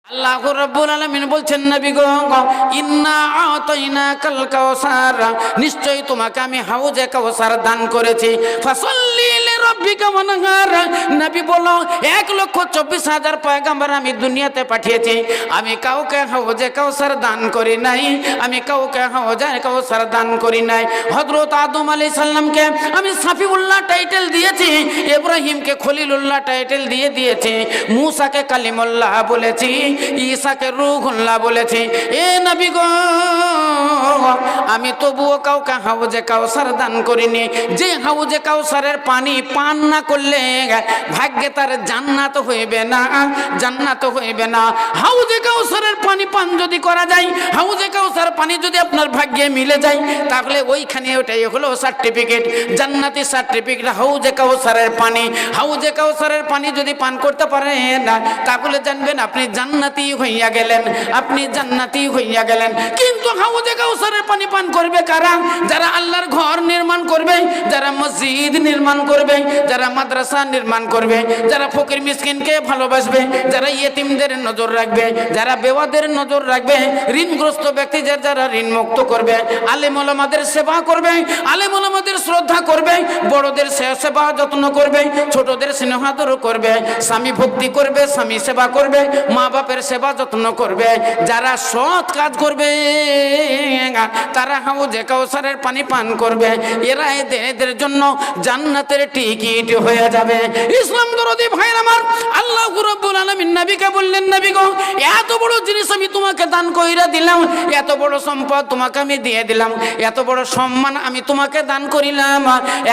আল্লাহ রাব্বুল আলামিন বলছেন নবী গো, ইন্না আতাইনাকাল কাউসার, নিশ্চয়ই তোমাকে আমি হাউজে কাউসার দান করেছি। ফাসাল্লি লিরাব্বিকা ওয়ানহার, নবী বলো 1,24,000 পয়গম্বর আমি দুনিয়াতে পাঠিয়েছি, আমি কাউকে হাউজে কাউসার দান করি নাই, আমি কাউকে হাউজে কাউসার দান করি নাই। হযরত আদম আলাইহিস সালামকে আমি সাফিউল্লাহ টাইটেল দিয়েছি, ইব্রাহিমকে খলিলুল্লাহ টাইটেল দিয়েছি, মূসাকে কালিমুল্লাহ বলেছি, ঈসাকে রূহুল্লাহ বলেছি। এ নবী গো, আমি তবুও কাউকে হাউজে কাউসার দান করিনি। যে হাউজে কাউসারের পানি পান না করলে ভাগ্যে তার জান্নাত হইবে না, জান্নাত হইবে না। হাউজে কাউসারের পানি পান যদি করা যায়, হাউজে কাউসার পানি যদি আপনার ভাগ্যে মিলে যায়, তাহলে ওইখানে ওটাই হলো সার্টিফিকেট, জান্নাতি সার্টিফিকেট। হাউজে কাউসারের পানি, হাউজে কাউসারের পানি যদি পান করতে পারেন না, তাহলে জানবেন আপনি জান্নাতি হইয়া গেলেন, আপনি জান্নাতি হইয়া গেলেন। কিন্তু হাউজে কাউসারের পানি পান করবে কারা? যারা আল্লাহর ঘর নির্মাণ করবে, যারা মসজিদ নির্মাণ করবে, যারা মাদ্রাসা নির্মাণ করবে, যারা ফকির মিসকিনকে ভালোবাসবে, যারা ইয়েতিমদের নজর রাখবে, যারা বেওয়াদের নজর রাখবে, ঋণগ্রস্ত ব্যক্তিদের যারা ঋণ মুক্ত করবে, আলেম ওলামাদের সেবা করবে, আলেম ওলামাদের শ্রদ্ধা করবে, বড়দের সেবা যত্ন করবে, ছোটদের স্নেহ আদর করবে, স্বামী ভক্তি করবে, স্বামী সেবা করবে, মা বাপের সেবা যত্ন করবে, যারা সৎ কাজ করবে তারা হাউজে কাউসারের পানি পান করবে, এরা এদের জন্য জান্নাতের টিকিট হয়ে যাবে। ইসলাম দরদি ভাইরা আমার, আল্লাহ রাব্বুল আলামিন নবীকে বললেন, নবী গো, এত বড় জিনিস আমি তোমাকে দান কইরা দিলাম, এত বড় সম্পদ তোমাকে আমি দিয়ে দিলাম, এত বড় সম্মান আমি তোমাকে দান করিলাম,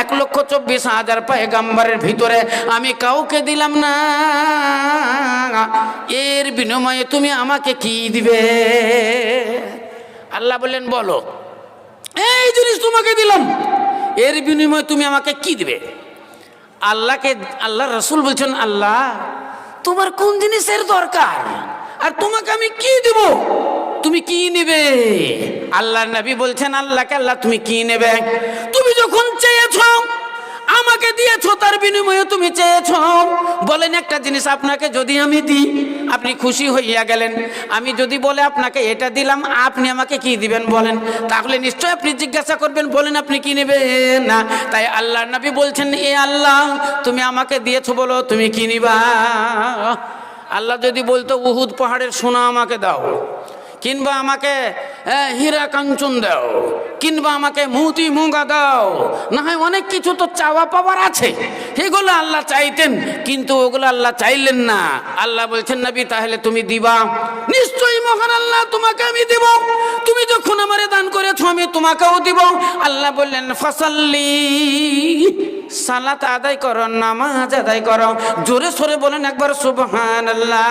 1,24,000 পয়গম্বরের ভিতরে আমি কাউকে দিলাম না, এর বিনিময়ে তুমি আমাকে কি দিবে? আল্লাহ বললেন, বলো, এই জিনিস তোমাকে দিলাম, এর বিনিময়ে তুমি আমাকে কি দিবে? আল্লাহ রাসূল বলছেন, আল্লাহ তোমার কোন জিনিসের দরকার আর তোমাকে আমি কি দিব, তুমি কি নেবে? আল্লাহ নবী বলছেন আল্লাহকে, আল্লাহ তুমি কি নেবে? তুমি যখন চেয়েছো আমাকে দিয়েছো, তার বিনিময়ে তুমি চেয়েছো, বলেন একটা জিনিস আপনাকে যদি আমি দিই আপনি খুশি হইয়া গেলেন, আমি যদি বলে আপনাকে এটা দিলাম, আপনি আমাকে কি দিবেন বলেন? তাহলে নিশ্চয় আপনি জিজ্ঞাসা করবেন, বলেন আপনি কি নেবেন না? তাই আল্লাহ নবী বলছেন, এ আল্লাহ তুমি আমাকে দিয়েছো, বলো তুমি কি নিবা? আল্লাহ যদি বলতো উহুদ পাহাড়ের সোনা আমাকে দাও, কিংবা আমাকে হীরা কাঞ্চন দাও, কিংবা আমাকে মুতি মুগা দাও, না হয় অনেক কিছু তো চাওয়া পাওয়ার আছে, এগুলো আল্লাহ চাইতেন, কিন্তু ওগুলো আল্লাহ চাইলেন না। আল্লাহ বলছেন, নবী তাহলে তুমি দিবা? নিশ্চয়ই মহান আল্লাহ তোমাকে আমি দিব, তুমি যখন আমারে দান করেছো আমি তোমাকেও দিব। আল্লাহ বললেন, ফাসাল্লি, সালাত আদায় করো, নামাজ আদায় করো। জোরে সরে বলেন একবার সুবহানাল্লাহ।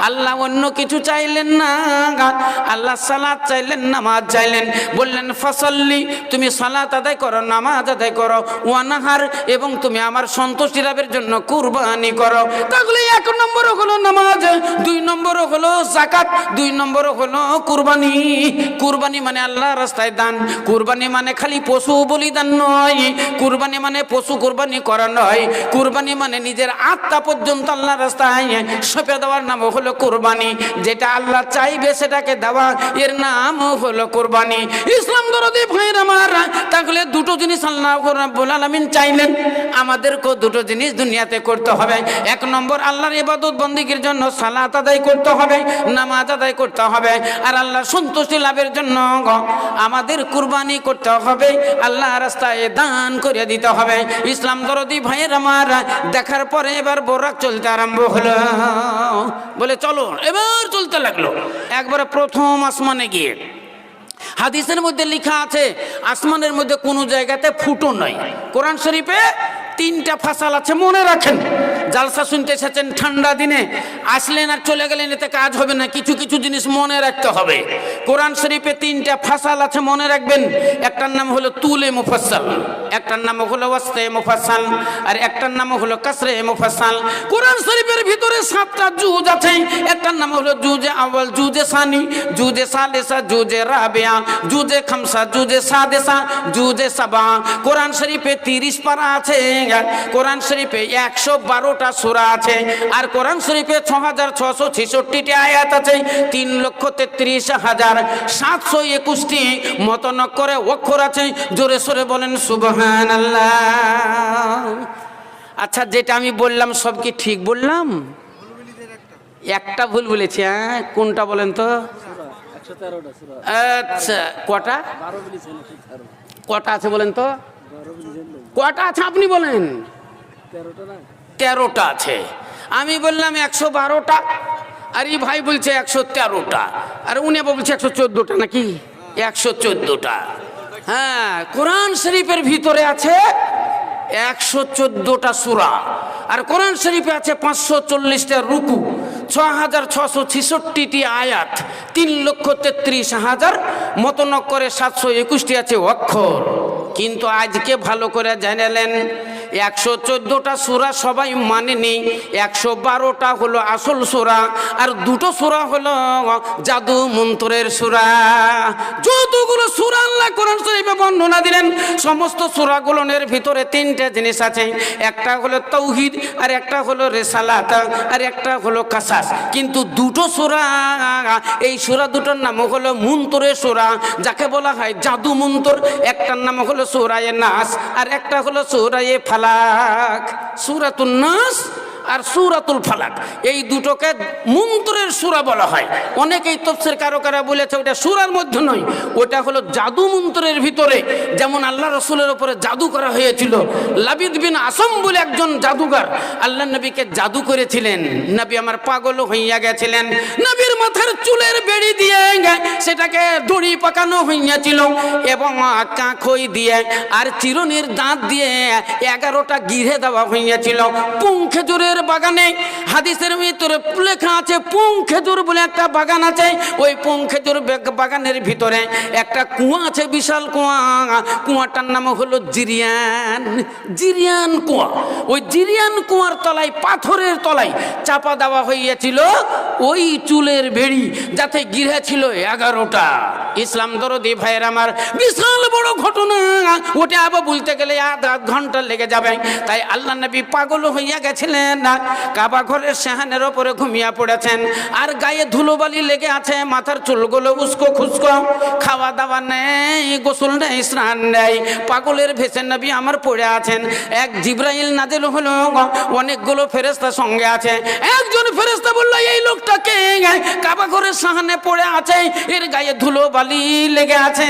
আল্লাহ অন্য কিছু চাইলেন না, আল্লাহ সালাত চাইলেন, নামাজ চাইলেন। বললেন ফাসাল্লি, তুমি সালাত আদায় করো, নামাজ আদায় করো, ওয়ানহার, এবং তুমি আমার সন্তুষ্টি লাভের জন্য কুরবানি করো। তাহলে 1 নম্বর হলো নামাজ, 2 নম্বর হলো যাকাত, 2 নম্বর হলো কুরবানি। কুরবানি মানে আল্লাহ রাস্তায় দান, কুরবানি মানে খালি পশু বলিদান নয়, কুরবানি মানে পশু কুরবানি করা নয়, কুরবানি মানে নিজের আত্মা পর্যন্ত আল্লাহ রাস্তায় সঁপে দেওয়ার নাম হলো কুরবানি। যেটা আল্লাহ চাইবে সেটাকে দেওয়া, এর নাম হলো কুরবানি। ইসলাম দরদি ভাইরা আমার, তাহলে দুটো জিনিস আল্লাহ রাব্বুল আলামিন চাইলেন, আমাদেরকেও দুটো জিনিস দুনিয়াতে করতে হবে। 1 নম্বর আল্লাহর ইবাদত বন্দেগীর জন্য সালাত আদায় করতে হবে, নামাজ আদায় করতে হবে, আর আল্লাহর সন্তুষ্টি লাভের জন্য আমাদের কুরবানি করতে হবে, আল্লাহ রাস্তায় দান করে দিতে হবে। ইসলাম দরদি ভাইয়ের আমার, দেখার পরে এবার বোরাক চলতে আরম্ভ হলো, বলে চলো, এবার চলতে লাগলো। একবারে প্রথম আসমানে গিয়ে, হাদিসের মধ্যে লেখা আছে আসমানের মধ্যে কোনো জায়গাতে ফুটো নাই। কোরআন শরীফে 3টা ফাসাল আছে, মনে রাখেন। জালসা শুনতে এসেছেন, ঠান্ডা দিনে আসলেন আর চলে গেলেন, এতে কাজ হবে না, কিছু কিছু জিনিস মনে রাখতে হবে। কোরআন শরীফে 3টা ফাসাল আছে, মনে রাখবেন। একটার নাম হলো তুলে মুফাসসাল, একটার নাম হলো ওয়াসতে মুফাসসাল, আর একটার নাম হলো কাসরে মুফাসসাল। কোরআন শরীফের ভিতরে 7টা জুজ আছে, একটার নাম হলো জুজে আউয়াল, জুজে সানি, জুজে সালেসা, জুজে রাবিয়া, জুজে খামসা, জুজে সাদেসা, জুজে সাবা। কোরআন শরীফে 30 পারা আছে, কোরআন শরীফে 112 13টা সূরা আছে, আর কোরআন শরীফে 6666টি আয়াত আছে, 3,33,721টি মতনক্করে অক্ষর আছে। জোরে সোরে বলেন সুবহানাল্লাহ। আচ্ছা, যেটা আমি বললাম সব কি ঠিক বললাম? একটা ভুল বলেছি। হ্যাঁ, কোনটা বলেন তো? আচ্ছা, কটা কটা আছে বলেন তো? কটা আছে আপনি বলেন? 13টা আছে। আমি বললাম 112টা, আর এই ভাই বলছে 113টা, আর উনি বলছে 114টা, নাকি 114টা। হ্যাঁ, কোরআন শরীফের ভিতরে আছে 114টা সূরা, আর কোরআন শরীফে আছে 540টা রুকু, 6666টি আয়াত, 3,33,000 মতনক্করে 721টি আছে অক্ষর। কিন্তু আজকে ভালো করে জানালেন 114টা সূরা সবাই মানেনি, 112টা হলো আসল সূরা, আর দুটো সূরা হলো জাদু মন্ত্রের সূরা। যতগুলো সূরা আল্লাহ কোরআন শরীফে বর্ণনা দিলেন, সমস্ত সূরাগুলোর ভিতরে 3টে জিনিস আছে। একটা হলো তাওহীদ, আর একটা হলো রিসালাত, আর একটা হলো কাসাস। কিন্তু দুটো সূরা, এই সূরা দুটোর নাম হলো মন্ত্রের সূরা, যাকে বলা হয় জাদু মন্ত্র। একটার নাম হলো সূরায়ে নাস, আর একটা হলো সূরায়ে ফালাক। সূরাতুন নাস আর সূরাতুল ফালাক, এই দুটোকে মন্ত্রের সূরা বলা হয়। অনেকেই তাফসীর কারকেরা বলেছে ওটা সূরার মধ্যে নয়, ওটা হলো জাদু মন্ত্রের ভিতরে। যেমন আল্লাহ রাসূলের উপরে জাদু করা হয়েছিল। লাবিদ বিন আসম বলে একজন জাদুকর আল্লাহ নবীকে জাদু করেছিলেন। নবী আমার পাগল হইয়া গেছিলেন। নবীর মাথার চুলের বেড়ি দিয়ে সেটাকে দড়ি পাকানো হইয়াছিল, এবং কাঁখই দিয়ে আর চিরুনির দাঁত দিয়ে 11টা গিরে দেওয়া হইয়াছিল। পুং খেজুরের বাগানে, হাদিসের ভিতরে লেখা আছে পুং খেজুর বলে একটা বাগান আছে। ওই পুং খেজুর বাগানের ভিতরে একটা কুয়া আছে, বিশাল কুয়া। কুয়াটার নাম হলো জিরিয়ান কুয়া। ওই জিরিয়ান কুয়ার তলায়, পাথরের তলায় চাপা দেওয়া হইয়াছিল ওই চুলের বেড়ি, যাতে গিরে ছিল 11টা। ইসলাম দরদি ভাইয়ের আমার, বিশাল বড় ঘটনা। ওটা আবার বলতে গেলে আধ ঘন্টা লেগে যাবে। তাই আল্লাহ নবী পাগল হইয়া গেছিলেন, কাবা ঘরের সেহানের ওপরে ঘুমিয়ে পড়েছেন, আর গায়ে ধুলোবালি লেগে আছে, মাথার চুলগুলো উস্কো খুস্কো, খাওয়া দাওয়া নেই, গোসল নেই, স্নান নেই, পাগলের ভেসে নবী আমার পড়ে আছেন। এক জিবরাইল নাজিল হলো, অনেকগুলো ফেরেশতা সঙ্গে আছে। একজন ফেরেশতা বলল, এই লোকটাকে কাবা ঘরের সাহানে পড়ে আছে, এর গায়ে ধুলোবালি লেগে আছে,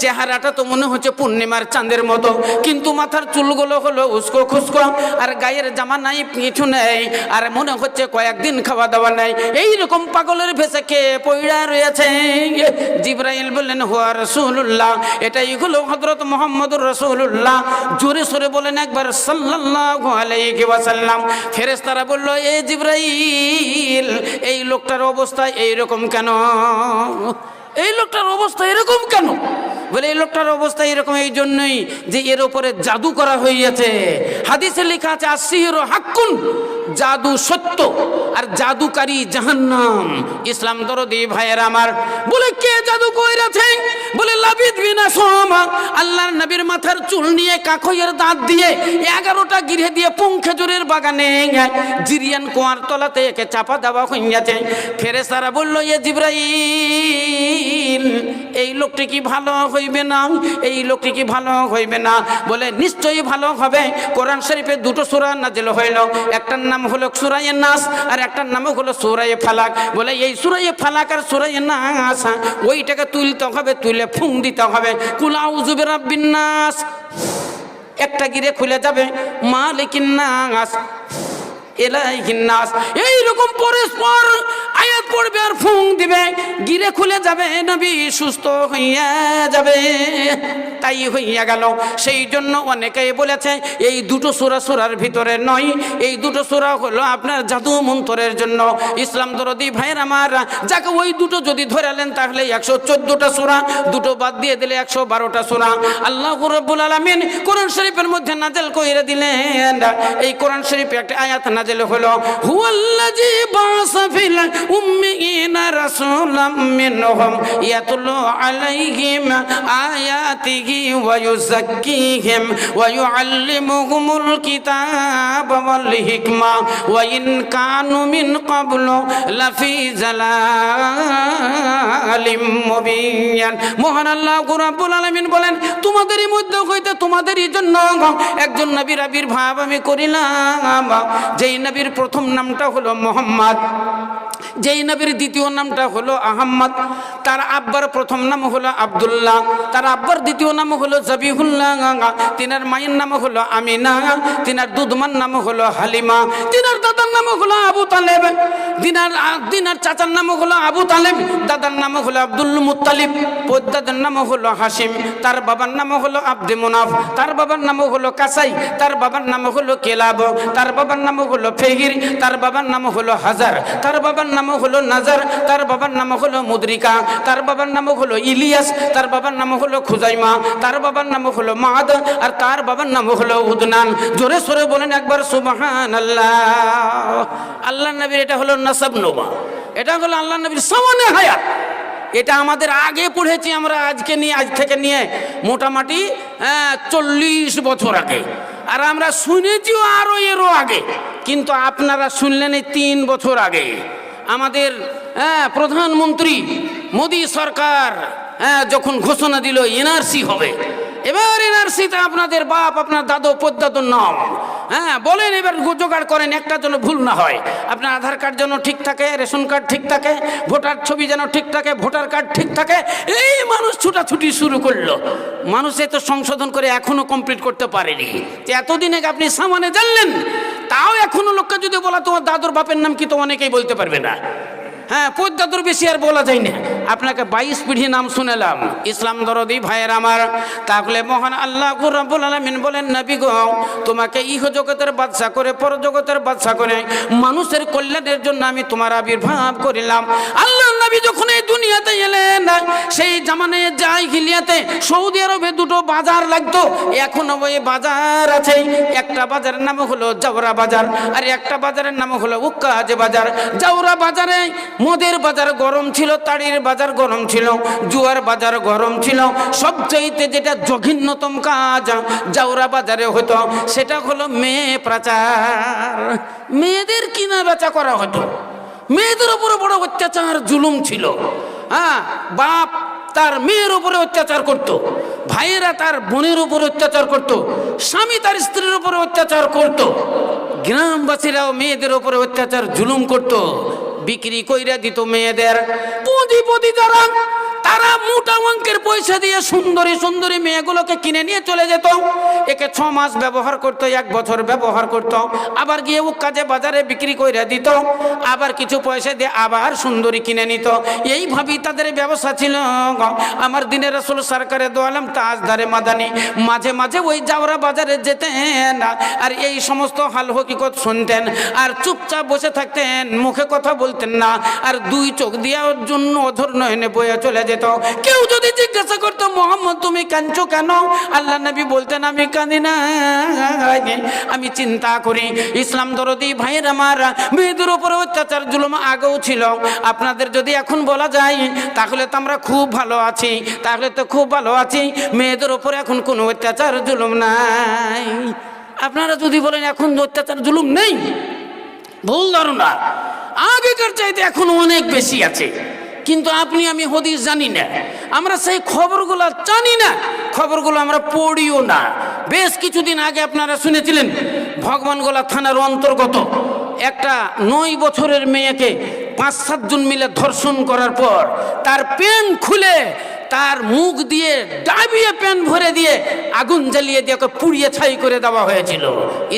চেহারাটা তো মনে হচ্ছে পূর্ণিমার চাঁদের মতো, কিন্তু মাথার চুলগুলো হলো উস্কো খুস্কো, আর গায়ের জামা নাই, কিছু নেই, আর মনে হচ্ছে কয়েকদিন খাওয়া দাওয়া নাই। এইরকম পাগলের ভেসে কে পইড়া রয়েছে। জিবরাইল বললেন, হুয়া রাসূলুল্লাহ, এটাই হলো হযরত মুহাম্মদুর রাসূলুল্লাহ। জোরে সরে বলেন একবার সাল্লাল্লাহু আলাইহি ওয়াসাল্লাম। ফেরেশতারা বলল, এ জিবরাইল, এই লোকটার অবস্থা এইরকম কেন? এই লোকটার অবস্থা এরকম কেন? বলে এই লোকটার অবস্থা এরকম এই জন্যই যে এর উপরে জাদু করা হয়েছে। হাদিসে লেখা আছে, আসসিহরু হাক্কুন, জাদু সত্য, আর জাদুকারী জাহান্নাম। ইসলাম দরদি ভাইয়ের আমার, বলে কে জাদু করেছে? বলে লাবিদ বিন আসম। আল্লাহর নবীর মাথার চুল নিয়ে কাখইয়ের দাঁত দিয়ে 11টা গিরে দিয়ে পুং খেজুরের বাগানে জিরিয়ান কুয়ার তলাতে একে চাপা দেওয়া হইয়াছে। ফেরেশতারা বলল, এ জিবরাইল, এই লোকটি কি ভালো হইবে না? এই লোকটি কি ভালো হইবে না? বলে নিশ্চয়ই ভালো হবে। কোরআন শরীফে দুটো সূরা নাজিল হইল, একটার নাম হলো সূরায়ে নাস, আর একটার নাম হলো সূরায়ে ফালাক। বলে এই সূরায়ে ফালাক আর সূরায়ে নাস, ওইটাকে তুলতে হবে, তুলে ফুং দিতে হবে। কুল আউযু বিরাব্বিন নাস, একটা গিরে খুলে যাবে, মালিকিন নাস, ইলাইহিন নাস। এইরকম পরস্পর আয়াত পড়বে আর ফুং দিবে, গিরে খুলে যাবে, নবী সুস্থ হইয়া যাবে। তাই হইয়া গেল। সেই জন্য অনেকেই বলেছে এই দুটো সূরার ভিতরে নয়, এই দুটো সূরা হলো আপনার জাদু মন্ত্রের জন্য। ইসলাম দরদি ভাইয়ের আমার, যাকে ওই দুটো যদি ধরালেন তাহলে 114টা সূরা, দুটো বাদ দিয়ে দিলে 112টা সূরা। আল্লাহ রাব্বুল আলামিন কোরআন শরীফের মধ্যে নাযিল কইরা দিলেন। এই কোরআন শরীফে একটা আয়াত নাযিল হলো, হুয়াল্লাযী বাআসা ফিল উম্মিয়িনা রাসূলাম মিনহুম ইয়াতলু আলাইহিম আয়াতিহি ওয়া ইউযাক্কিহিম ওয়া ইউআল্লিমুহুমুল কিতাবা ওয়াল হিকমা ওয়া ইন কানু মিন ক্বাবলু লাফি যালালিম মুবিন। মহান আল্লাহ রাব্বুল আলামিন বলেন, তোমাদেরই মধ্যে হইতে তোমাদেরই জন্য একজন নবীর আবির্ভাব আমি করিলাম, যেই নবীর প্রথম নামটা হলো মুহাম্মদ, যেই নবীর দ্বিতীয় নামটা হলো আহম্মদ, তার আব্বার প্রথম নাম হলো আব্দুল্লাহ, তার আব্বার দ্বিতীয় নাম হলো জবিহুল্লাহ, তিনার মায়ের নাম হলো আমিনা, তিনার দুধমার নাম হলো হালিমা, তিনার দাদার নাম হলো আবু তালেব, দিনার চাচার নাম হলো আবু তালেব, দাদার নাম হলো আব্দুল মুত্তালিব, পদ্দাদের নাম হলো হাসিম, তার বাবার নাম হলো আব্দে মুনাফ, তার বাবার নাম হলো কাসাই, তার বাবার নাম হলো কেলাব, তার বাবার নাম হলো ফেহির, তার বাবার নাম হলো হাজার, তার বাবার নাম হলো নাজার, তার বাবার নাম হলো মুদ্রিকা, তার বাবার নাম হলো ইলিয়াস, তার বাবার নাম হলো খুজাইমা, তার বাবার নাম হলো মাদ, আর তার বাবার নাম হলো উদনান। জোরে সরে বলেন একবার সুবহানাল্লাহ। আল্লাহ নবীর এটা হলো নাসাব নোমা, এটা হলো আল্লাহ নবীর সামানে হায়াত। এটা আমাদের আগে পড়েছি আমরা, আজ থেকে নিয়ে মোটামুটি 40 বছর আগে, আর আমরা শুনেছিও আরো এরও আগে, কিন্তু আপনারা শুনলেন এই 3 বছর আগে। আমাদের প্রধানমন্ত্রী মোদী সরকার যখন ঘোষণা দিল এনআরসি হবে, এবার এনআরসিতে আপনাদের বাপ আপনার দাদু পদ্দাদুর নাম বলেন, এবার জোগাড় করেন, একটা যেন ভুল না হয়, আপনার আধার কার্ড যেন ঠিক থাকে, রেশন কার্ড ঠিক থাকে, ভোটার ছবি যেন ঠিক থাকে, ভোটার কার্ড ঠিক থাকে। এই মানুষ ছুটাছুটি শুরু করলো, মানুষ এত সংশোধন করে এখনো কমপ্লিট করতে পারেনি। এতদিন আগে আপনি সামানে জানলেন, তাও এখনো লোককে যদি বলা তোমার দাদুর বাপের নাম কি, তো অনেকেই বলতে পারবে না। পদ্মাদুর বেশি আর বলা যায় না। আপনাকে 22 পিঢ়ি নাম শুনেলাম, ইসলাম দরদি ভাইয়ের আমার। তাহলে মহান আল্লাহ রাব্বুল আলামিন বলেন, নবী গো, তোমাকে ইহ জগতের বাদশা করে পর জগতের বাদশা করে মানুষের কল্যাণের জন্য আমি তোমার আবির্ভাব করিলাম। আল্লাহ নবী যখন এই দুনিয়াতে এলেন, সেই জামানায় জাহিলিয়াতে সৌদি আরবে 2টো বাজার লাগতো, এখনো ওই বাজার আছে। একটা বাজারের নাম হলো জাওরা বাজার, আর একটা বাজারের নাম হলো উক্কাজ বাজার। জাওরা বাজারে মদের বাজার গরম ছিল, তাড়ির বাজার গরম ছিল, জুয়ার বাজার গরম ছিল। সবচাইতে যেটা জঘন্যতম কাজ জাওরা বাজারে হতো, সেটা হলো মেয়ে পাচার। মেয়েদের কিনা বেচা করা হতো, মেয়েদের উপরে বড় অত্যাচার জুলুম ছিল। বাপ তার মেয়ের উপরে অত্যাচার করত, ভাইয়েরা তার বোনের উপরে অত্যাচার করত, স্বামী তার স্ত্রীর উপরে অত্যাচার করত, গ্রামবাসীরাও মেয়েদের উপরে অত্যাচার জুলুম করত, বিক্রি কইরা দিত মেয়েদের। পুঁজিপতি যারা, তারা মোটা অঙ্কের পয়সা দিয়ে সুন্দরী সুন্দরী মেয়েগুলোকে কিনে নিয়ে চলে যেত। একে 6 মাস ব্যবহার করতো, 1 বছর ব্যবহার করতো, আবার গিয়ে উক্কাজে বাজারে বিক্রি কইরা দিত, আবার কিছু পয়সা দিয়ে আবার সুন্দরী কিনে নিত। এইভাবেই তাদের ব্যবসা ছিল। আমার দিনের রাসূল সরকারে দো আলম তাজদারে মাদানী মাঝে মাঝে ওই জাওরা বাজারে যেতেন, আর এই সমস্ত হাল হকিকত শুনতেন, আর চুপচাপ বসে থাকতেন, মুখে কথা বলতেন না, আর 2 চোখ দিয়ে জন্য অধর নয়নে বয়ে চলে যেত। কেউ যদি জিজ্ঞাসা করতো, মোহাম্মদ তুমি কাঁদছো কেন? আল্লাহ নবী বলতেন, আমি কাঁদি না, আমি চিন্তা করি। ইসলাম দরদি ভাইয়ের আমার, মেয়েদের উপরে অত্যাচার জুলুম আগেও ছিল। আপনাদের যদি এখন বলা যায় তাহলে তো আমরা খুব ভালো আছি, তাহলে তো খুব ভালো আছি, মেয়েদের উপরে এখন কোনো অত্যাচার জুলুম নাই। আপনারা যদি বলেন এখন অত্যাচার জুলুম নেই, ভুল ধারণা। আগেকার চাইতে এখন অনেক বেশি আছে, কিন্তু আপনি আমি হদিস জানি না, আমরা সেই খবরগুলো জানি না, খবরগুলো আমরা পড়িও না। বেশ কিছুদিন আগে আপনারা শুনেছিলেন, ভগবানগোলা থানার অন্তর্গত একটা 9 বছরের মেয়েকে 5-7 জন মিলে ধর্ষণ করার পর তার প্যান্ট খুলে, তার মুখ দিয়ে ডাবিয়ে প্যান্ট ভরে দিয়ে আগুন জ্বালিয়ে দিয়ে পুড়িয়ে ছাই করে দেওয়া হয়েছিল।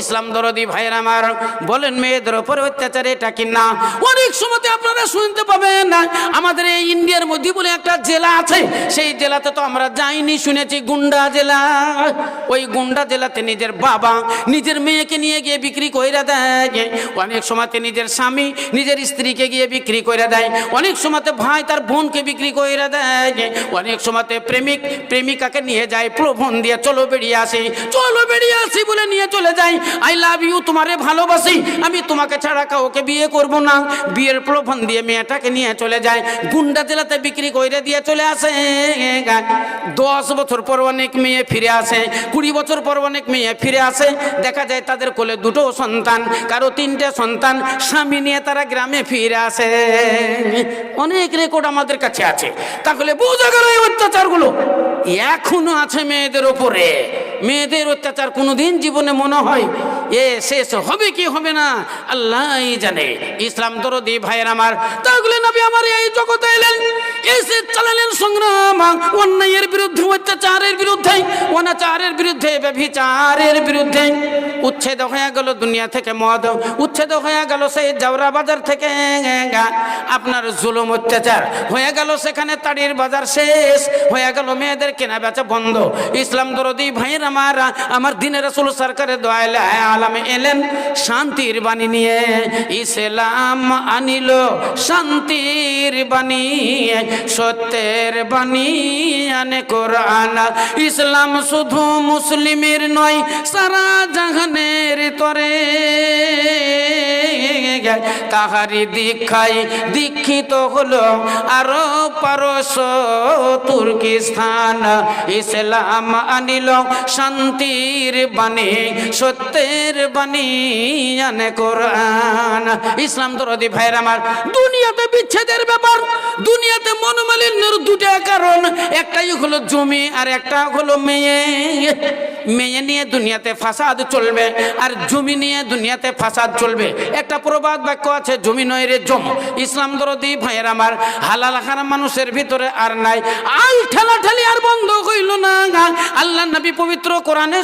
ইসলাম দরদি ভাইয়ের আমার, বলেন মেয়েদের উপরে অত্যাচার এটা কি না? অনেক সময় আপনারা শুনতে পাবেন, আমাদের এই ইন্ডিয়ার মধ্যে বলে একটা জেলা আছে, সেই জেলাতে তো আমরা যাইনি, শুনেছি গুন্ডা জেলা। ওই গুন্ডা জেলাতে নিজের বাবা নিজের মেয়েকে নিয়ে গিয়ে বিক্রি করে দেয়, অনেক সময়তে নিজের স্বামী নিজের স্ত্রীকে গিয়ে বিক্রি করে দেয়, অনেক সময়তে ভাই তার বোনকে বিক্রি করে দেয়, অনেক সময়তে প্রেমিক প্রেমিকাকে নিয়ে যায় প্রলোভন দিয়ে, চলো বেরিয়ে আসি বলে নিয়ে চলে যায়। আই লাভ ইউ, তোমারে ভালোবাসি, আমি তোমাকে ছাড়া কাউকে বিয়ে করব না। বিয়ের প্রলোভন দিয়ে মেয়েটাকে নিয়ে চলে যায়, গুন্ডা জেলাতে বিক্রি করে দিয়ে চলে আসে। 10 বছর পর অনেক মেয়ে ফিরে আসে, 20 বছর পর অনেক মেয়ে ফিরে আসে, দেখা যায় তাদের কোলে 2টো সন্তান, কারো 3টে সন্তান, স্বামী নিয়ে তারা গ্রামে ফিরে আসে। অনেক রেকর্ড আমাদের কাছে আছে। তাহলে বোঝা গেল এই অত্যাচারগুলো এখনো আছে মেয়েদের ওপরে। মেয়েদের অত্যাচার কোনোদিন জীবনে মনে হয় এ শেষ হবে কি হবে না আল্লাহই জানে। ইসলাম দরদি ভাইয়ের আমার, তাহলে নবী আমার এই জগতে এলেন, এসে চালালেন সংগ্রাম অন্যায়ের বিরুদ্ধে, অত্যাচারের বিরুদ্ধে, অনাচারের বিরুদ্ধে, ব্যভিচারের বিরুদ্ধে। উচ্ছেদ হয়ে গেল দুনিয়া থেকে মদ, উচ্ছেদ হয়ে গেল সেই জাওরা বাজার থেকে আপনার জুলুম অত্যাচার হয়ে গেল, সেখানে তাড়ির বাজার শেষ হয়ে গেল, মেয়েদের কেনা বেচা বন্ধ। ইসলাম দরদি ভাইয়ের আমার দিনের রাসূল সরকারে দয়াল আলমে এলেন শান্তির বাণী নিয়ে। ইসলাম আনিল শান্তির বাণী, সত্যের বাণী আনে কোরআন। ইসলাম শুধু মুসলিমের নয়, সারা জাহানের তরে, তাহারি দীক্ষায় দীক্ষিত হলো আরো পারস্য তুর্কিস্তান। ইসলাম আনিল শান্তির বাণী, সত্যের বাণী আনে কোরআন। ইসলাম দরদি ভাইয়ের আমার, দুনিয়াতে বিচ্ছেদের ব্যাপার, দুনিয়াতে মনোমালিন্যের 2টা কারণ, একটাই হলো জমি আর একটা হলো মেয়ে। মেয়ে নিয়ে দুনিয়াতে ফাসাদ চলবে আর জমি নিয়ে দুনিয়াতে ফাসাদ চলবে। একটা প্রবাদ বাক্য আছে, জমি নয় রে জম। ইসলাম দরদি ভাইয়ের আমার, হালাল হারাম মানুষের ভিতরে আর নাই, আল ঠেলাঠেলি আর বন্ধ হইল না। আল্লাহ নবী পবিত্র কোরআনে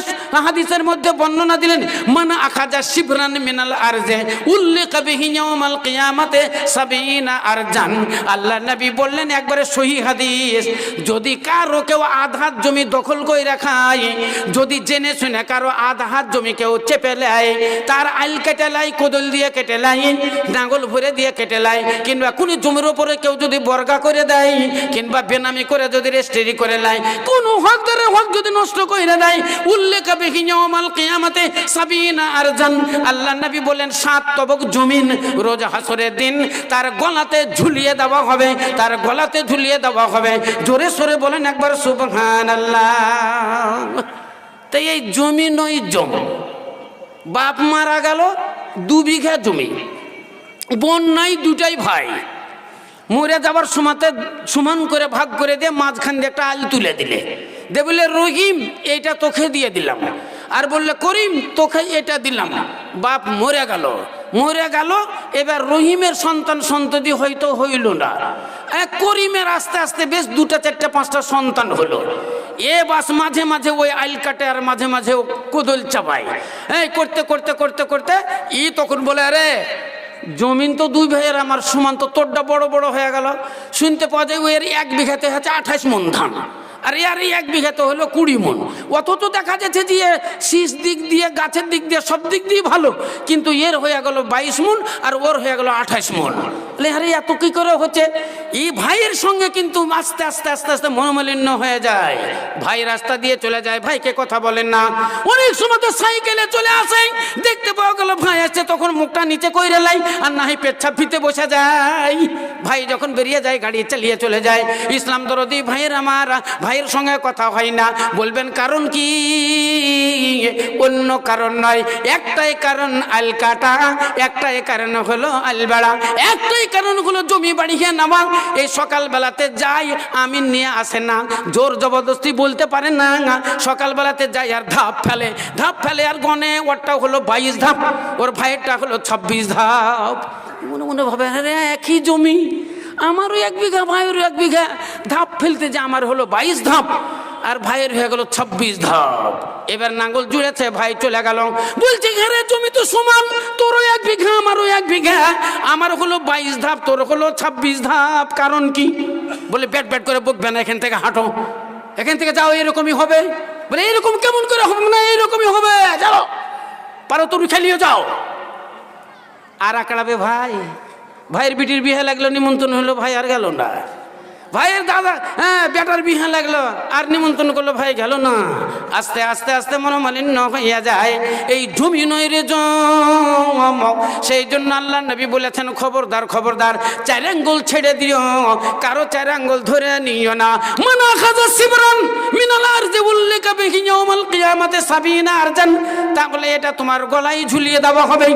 হাদিসের মধ্যে বর্ণনা দিলেন, মান আখাজা শিবরান মিনাল আরজে উল্লিকা বিহি ইয়াউমাল কিয়ামাতে 70 আরজান। আল্লাহ নবী বললেন একবারে সহি হাদিস, যদি কারো কেউ আধার জমি দখল করে রাখায়, যদি জেনে শুনে কারো আধার জমি কেউ চেপে নেয়, তার আইল কেটে লাই, কোদল দিয়ে কেটে লাই, নাঙ্গল ভরে দিয়ে কেটে লাই, কিংবা কোনো জমির উপরে কেউ যদি বর্গা করে দেয়, কিংবা বেনামি করে যদি রেজিস্ট্রি করে লাই, কোন হকদারের হক যদি নষ্ট করে দেয়, উল্লেখ বিহি ইয়াউমাল কিয়ামাতে 70 আরজান। আল্লাহ নবী বলেন 7 তবক জমিন রোজ হাসরের দিন তার গলাতে ঝুলিয়ে দেওয়া হবে, তার গলাতে ঝুলিয়ে দেওয়া হবে। জোরে সোরে বলেন একবার সুবহানাল্লাহ। তাই এই জমি নয় জম, বাপ মারা গেল 2 বিঘা জমি, বোন নাই 2টাই ভাই, মরে যাবার সময়তে সমান করে ভাগ করে দিয়ে মাঝখান দিয়ে একটা আল তুলে দিলে, দে বলে রহিম এইটা তোকে দিয়ে দিলাম, আর বললে করিম তোকে এটা দিলাম। বাপ মরে গেল, এবার রহিমের সন্তান সন্ততি হয়তো হইল না, করিমের আস্তে আস্তে বেশ 2টা 4টা 5টা সন্তান হলো। এ বাস মাঝে মাঝে ওই আইল কাটে আর মাঝে মাঝে কোদল চাপায়, এই করতে করতে করতে করতে তখন বলে, আরে জমিন তো 2 ভাইয়ের আমার সমান, তো তোরটা বড় বড় হয়ে গেল। শুনতে পাওয়া যায় ওই 1 বিঘাতে হচ্ছে 28 মণ ধান, আর এর 1 বিঘাতে হলো 20 মণ। অথচ দেখা যাচ্ছে যে শীষ দিক দিয়ে, গাছের দিক দিয়ে, সব দিক দিয়ে ভালো, কিন্তু এর হয়ে গেল 22 মণ আর ওর হয়ে গেল 28 মণ। আরে এত কি করে হচ্ছে? এই ভাইয়ের সঙ্গে কিন্তু আস্তে আস্তে আস্তে আস্তে মনোমালিন্য হয়ে যায়। ভাই রাস্তা দিয়ে চলে যায়, ভাইকে কথা বলেন না। অনেক সময় তো সাইকেলে চলে আসে, দেখতে পাওয়া গেল ভাই আসছে, তখন মুখটা নিচে কইরে লাই, আর না হয় পেচ্ছাপ ফিতে বসে যায়। ভাই যখন বেরিয়ে যায় গাড়ি চালিয়ে চলে যায়। ইসলাম দরদি ভাইয়ের আমার, ভাইয়ের সঙ্গে কথা হয় না। বলবেন কারণ কি? অন্য কারণ নয়, একটাই কারণ আল কাটা, একটাই কারণ হলো আল বেড়া, একটাই কারণ হলো জমি বাড়িয়ে নেওয়া। এই সকালবেলাতে যাই আমি নিয়ে আসে না, জোর জবরদস্তি বলতে পারে না। সকালবেলাতে যাই আর ধাপ ফেলে আর গনে, ওরটা হলো 22 ধাপ, ওর ভাইয়েরটা হলো 26 ধাপ। মনে মনে ভাবে আরে একই জমি, আমারও 1 বিঘা, ভাইয়েরও 1 বিঘা। ধাপ ফেলতে যে আমার হলো 22 ধাপ আর ভাইয়ের হয়ে গেল 26 ধাপ। এবার নাঙ্গল জুড়েছে, ভাই চলে গেল, বলছে ঘরে জমি তো সমান, তোরও 1 বিঘা আমারও 1 বিঘা, আমার হলো 22 ধাপ, তোর হলো 26 ধাপ। কারণ কি? বলে ব্যাট ব্যাট করে বকবে না, এখান থেকে হাঁটো, এখান থেকে যাও, এরকমই হবে। বলে এরকম কেমন করে হবে? না এরকমই হবে, যাও পারো তোর খেলিয়ে যাও। আর আঁকড়াবে ভাই, ভাইয়ের বিটির বিয়ে লাগলো, নিমন্ত্রণ হলো, ভাই আর গেল না। ভাইয়ের দাদা বেটার বিহা লাগলো, আর নিমন্ত্রণ করলো, ভাই গেল না। আস্তে আস্তে আস্তে মনোমালিন্য হইয়া যায়, এই জমি নয় রে জমক। সেই জন্য আল্লাহ নবী বলেছেন, খবরদার খবরদার, 4 আঙ্গুল ছেড়ে দিও, কারো 4 আঙ্গুল ধরে নিও না। মানা খাজা সিবরান মিনাল আরজি উল্লিকা বিহি ইয়াউমাল কিয়ামাতে 70 আরজান, তাহলে এটা তোমার গলায় ঝুলিয়ে দেওয়া হবে।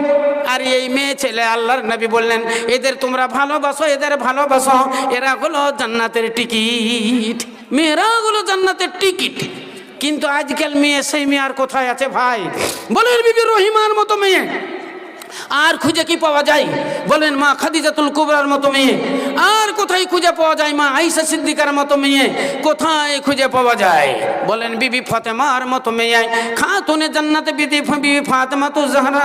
আর এই মেয়ে ছেলে আল্লাহর নবী বললেন, এদের তোমরা ভালোবাসো, এদের ভালোবাসো, এরা হলো জান্নাতের টিকিট, মেয়েরা হলো জান্নাতের টিকিট। কিন্তু আজকাল মেয়ে, সেই মেয়ে আর কোথায় আছে ভাই? বলেন বিবি রহিমার মতো মেয়ে আর খুঁজে কি পাওয়া যায়? বলেন মা খাদিজাতুল কুবরার মতো মেয়ে আর কোথায় খুঁজে পাওয়া যায়? মা আয়েশা সিদ্দিকার মতো মেয়ে কোথায় খুঁজে পাওয়া যায়? বলেন বিবি ফাতেমার মতো মেয়ে, খাতুনে জান্নাতে বিবি ফাতেমাতুজ জাহরা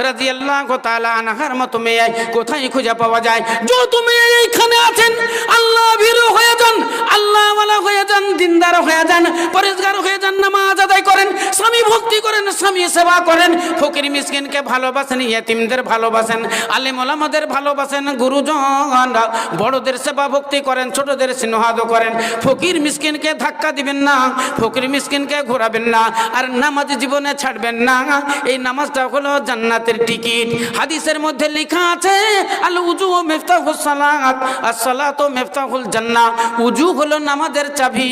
রাদিয়াল্লাহু তাআলা আনহার মতো মেয়ে কোথায় খুঁজে পাওয়া যায়? যত মেয়ে এইখানে আছেন, আল্লাহ ভীরু হয়ে যান, আল্লাহ ওয়ালা হয়ে যান, দিনদার হয়ে যান, পরেজগার হয়ে যান, নামাজ আদায় করেন, স্বামী ভক্তি করেন, স্বামী সেবা করেন, ফকির মিসকিনকে ভালোবাসেন, ইয়েতিমদের ভালোবাসেন, আলেম ওলামাদের ভালোবাসেন, গুরুজন বড়দের সেবা ভক্তি করেন, ছোটদের স্নেহ করেন। ফকির মিসকিনকে ধাক্কা দিবেন না, ফকির মিসকিনকে ঘোরাবেন না, আর নামাজ জীবনে ছাড়বেন না। এই নামাজটা হলো জান্নাতের টিকিট। হাদিসের মধ্যে লেখা আছে, আল উযু মিফতাহুস সালাত, as-সালাতু মিফতাহুল জান্নাহ। উযু হলো নামাজের চাবি,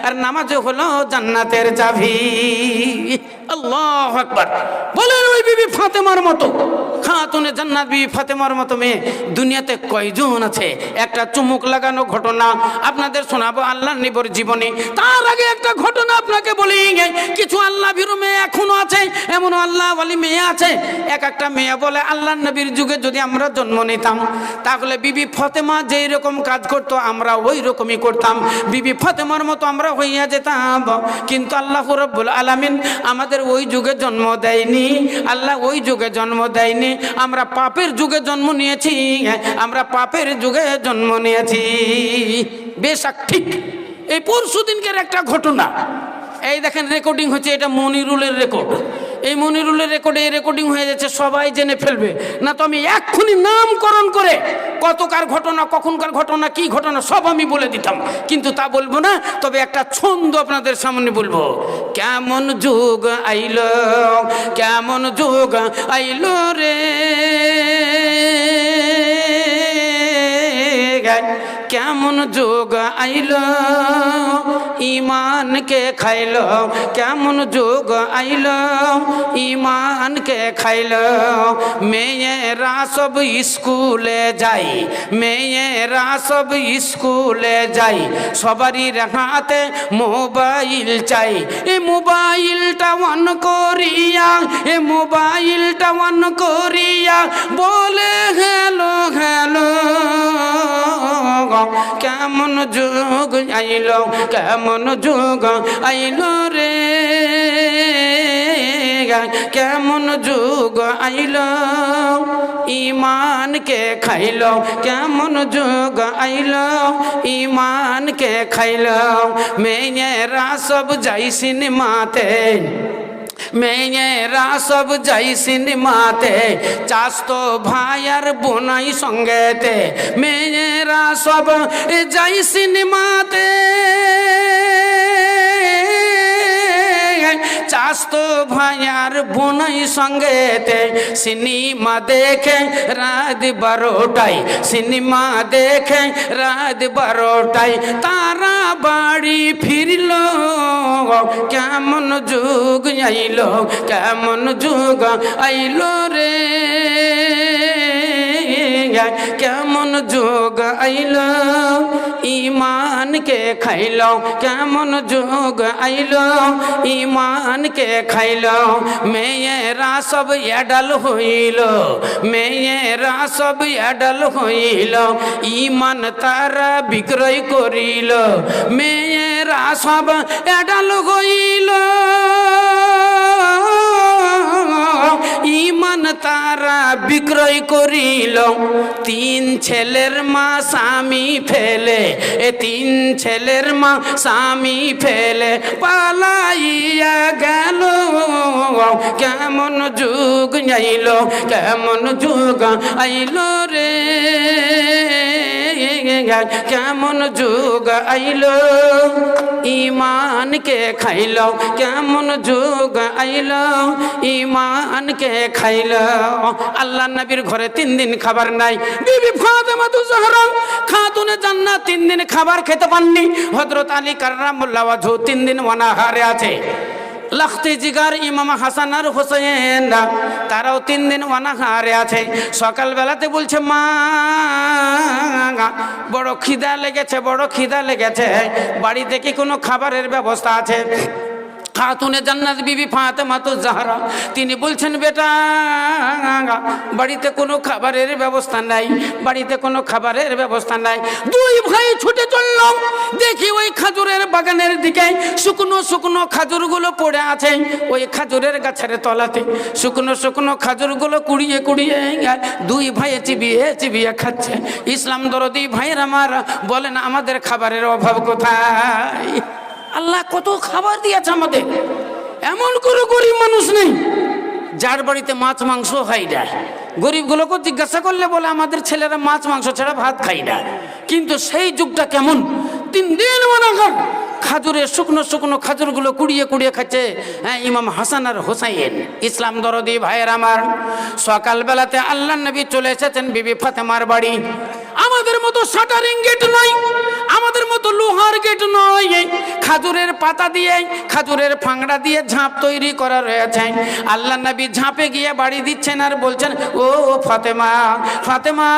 আর নামাজ হলো জান্নাতের চাবি। আল্লাহু আকবার। বলেন ওই বিবি ফাতেমার মতো, খাতুনে জান্নাত বিবি ফাতেমার মতো মেয়ে দুনিয়াতে কয়জন আছে? একটা চুমুক লাগানো ঘটনা আপনাদের শোনাবো আল্লাহর নবীর জীবনে। তার আগে একটা ঘটনা আপনাকে বলি, কিছু আল্লাহ ভীরু মেয়ে এখনো আছে, এমন আল্লাহ ওয়ালি মেয়ে আছে। একটা মেয়ে বলে, আল্লাহর নবীর যুগে যদি আমরা জন্ম নিতাম, তাহলে বিবি ফাতেমা যেই রকম কাজ করতো আমরা ওই রকমই করতাম, বিবি ফাতেমার মতো আমরা হইয়া যেতাম। কিন্তু আল্লাহ রাব্বুল আলামিন আমাদের ওই যুগে জন্ম দেয়নি, আল্লাহ ওই যুগে জন্ম দেয়নি। আমরা পাপের যুগে জন্ম নিয়েছি, আমরা পাপের যুগে জন্ম নিয়েছি। বেশক ঠিক। এই পরশু দিনকের একটা ঘটনা, এই দেখেন রেকর্ডিং হচ্ছে, এটা মনিরুলের রেকর্ড। এই মনিরুলের রেকর্ডে এই রেকর্ডিং হয়ে যাচ্ছে, সবাই জেনে ফেলবে। না তো আমি এক্ষুনি নামকরণ করে কতকার ঘটনা, কখনকার ঘটনা, কি ঘটনা সব আমি বলে দিতাম, কিন্তু তা বলবো না। তবে একটা ছন্দ আপনাদের সামনে বলবো। কেমন যুগ আইলো, কেমন যুগ আইলো রে, কেমন যুগ আইলো ইমানকে খাইলো, কেমন যুগ আইলো ইমানকে খাইলো। মেয়েরা সব স্কুলে যাই, মেয়েরা সব স্কুলে যাই, সবারই হাতে মোবাইল চাই। এ মোবাইলটা অন করিয়া, এ মোবাইলটা অন করিয়া বলে হ্যালো হ্যালো। কেমন যুগ আইলো, কেমন যুগ আইলো রে, কেমন যুগ আইলো ইমানকে খাইলো, কেমন যুগ আইলো ইমানকে খাইলো। মেয়েরা সব যাই সিনেমাতে, মেয়েরা সব যাই সিনেমাতে, চাস্তো ভাই আর বোনাই সঙ্গেতে। মেয়েরা সব যাই সিনেমাতে, চাস্তো ভাই আর বোনাই সঙ্গেতে। সিনেমা দেখে রাত 12টায়, সিনেমা দেখে রাত 12টায় তারা বাড়ি ফিরল। কেমন যুগ আইলো, কেমন যুগ আইলো রে, কেমন যুগ আইলো ইমানকে খাইলো, কেমন যুগ আইলো ইমানকে খাইলো। মেয়েরা সব এডাল হইল, মেয়েরা সব এডাল হইল, ইমান তারা বিক্রয় করিল। মেয়েরা সব এডাল হইল, ইমান তারা বিক্রয় করিল। 3 ছেলের মা স্বামী ফেলে, এ 3 ছেলের মা স্বামী ফেলে পালাইয়া গেল। কেমন যুগ আইলো, কেমন যুগ আইলো রে, কেমন যুগ আইলো ইমানকে খাইলো, কেমন যুগ আইলো ইমানকে খাইলো। আল্লাহ নবীর ঘরে 3 দিন খাবার নাই। বিবি ফাতেমা জাহরা খাতুনে জান্নাত 3 দিন খাবার খেতে পাননি। হযরত আলী কাররামুল্লাহ ওয়াজহু 3 দিন অনাহারে আছে। লাখতে জিগার ইমাম হাসান আর হোসেন তারাও 3 দিন অনাহারে আছে। সকালবেলাতে বলছে মা বড় খিদা লেগেছে, বড় খিদা লেগেছে, বাড়িতে কি কোনো খাবারের ব্যবস্থা আছে? খাতুনে জান্নাত বিবি ফাতেমা জাহরা তিনি বলছেন বেটা বাড়িতে কোনো খাবারের ব্যবস্থা নাই, বাড়িতে কোনো খাবারের ব্যবস্থা নাই। 2 ভাই ছুটে চলল, দেখি ওই খাজুরের বাগানের দিকে শুকনো শুকনো খাজুরগুলো পড়ে আছে। ওই খাজুরের গাছের তলাতে শুকনো শুকনো খাজুরগুলো কুড়িয়ে কুড়িয়ে 2 ভাই চিবিয়ে চিবিয়ে খাচ্ছে। ইসলাম দরদি ভাইয়ের আমার বলেন আমাদের খাবারের অভাব কোথায়? আল্লাহ কত খাবার দিয়েছে আমাদের, এমন কোনো গরিব মানুষ নেই যার বাড়িতে মাছ মাংস হয় না। গরিবগুলোকে জিজ্ঞাসা করলে বলে আমাদের ছেলেরা মাছ মাংস ছাড়া ভাত খায় না। কিন্তু সেই যুগটা কেমন, 3 দিন অনাহার খাজুরের শুকনো শুকনো খাজুরগুলো কুড়িয়ে কুড়িয়ে খাচ্ছে হ্যাঁ ইমাম হাসান আর হোসাইন। ইসলাম দরদি ভাইয়ের আমার সকালবেলাতে আল্লাহ নবী চলে এসেছেন বিবি ফাতেমার বাড়ি। আমাদের মতো শাটারিং গেট নয়, আমাদের মতো লোহার গেট নয়, খাজুরের পাতা দিয়ে খাজুরের ফাংড়া দিয়ে ঝাঁপ তৈরি করা রয়েছে। আল্লাহ নবী ঝাঁপে গিয়ে বাড়ি দিচ্ছেন আর বলছেন ও ফাতেমা ফাতেমা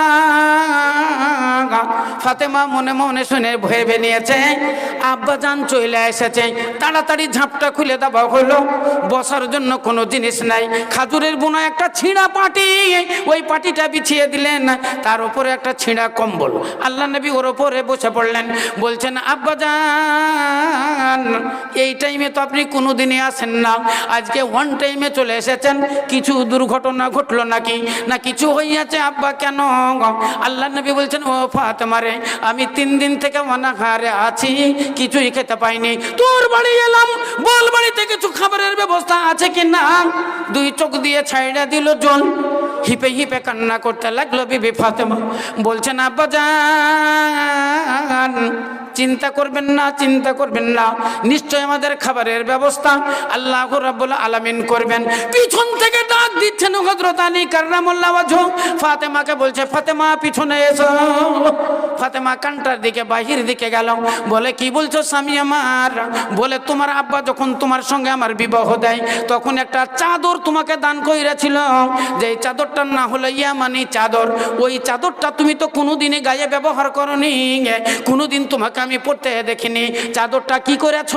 ফাতেমা মনে মনে শুনে ভেবে নিয়েছে আব্বা জান চলে এসেছে। তাড়াতাড়ি ঝাঁপটা খুলে দেওয়া হলো। বসার জন্য কোনো জিনিস নাই, খাজুরের বোনা একটা ছিঁড়া পাটি, ওই পাটিটা বিছিয়ে দিলেন, তার উপরে একটা ছিঁড়া কম্বল। আল্লাহ নবী ওর উপরে বসে পড়লেন, বলছেন আব্বা জান এই টাইমে তো আপনি কোনোদিনই আসেন না, আজকে 1 টাইমে চলে এসেছেন, কিছু দুর্ঘটনা ঘটলো নাকি, না কিছু হইয়াছে আব্বা কেন? আল্লাহ নবী বলছেন ও ফাতেমা রে আমি 3 দিন থেকে অনাহারে আছি, কিছুই খেতে পাইনি, তোর বাড়ি এলাম, বল বাড়িতে কিছু খাবারের ব্যবস্থা আছে কি না। 2 চোখ দিয়ে ছাইড়া দিল জল, হিপে হিপে কান্না করতে লাগলো বিবি ফাতেমা। বলছেন আব্বা জান চিন্তা করবেন না, চিন্তা করবেন না, নিশ্চয় আমাদের খাবারের ব্যবস্থা আল্লাহ রাব্বুল আলামিন করবেন। পিছন থেকে ডাক দিচ্ছেন হযরত আলী কাররামাল্লাহু ওয়াজহু। ফাতেমাকে বলছে ফাতেমা পিছনে এসো। ফাতেমা কান্টার দিকে বাহির দিকে গেল, বলে কি বলছো স্বামী আমার? বলে তোমার আব্বা যখন তোমার সঙ্গে আমার বিবাহ দেয় তখন একটা চাদর তোমাকে দান কইরাছিল, যে চাদরটার না হলো ইয়ামানি চাদর। ওই চাদরটা তুমি তো কোনোদিনই গায়ে ব্যবহার করনি, কোনোদিন তোমাকে আমি পড়তে দেখিনি। চাদরটা কি করেছ?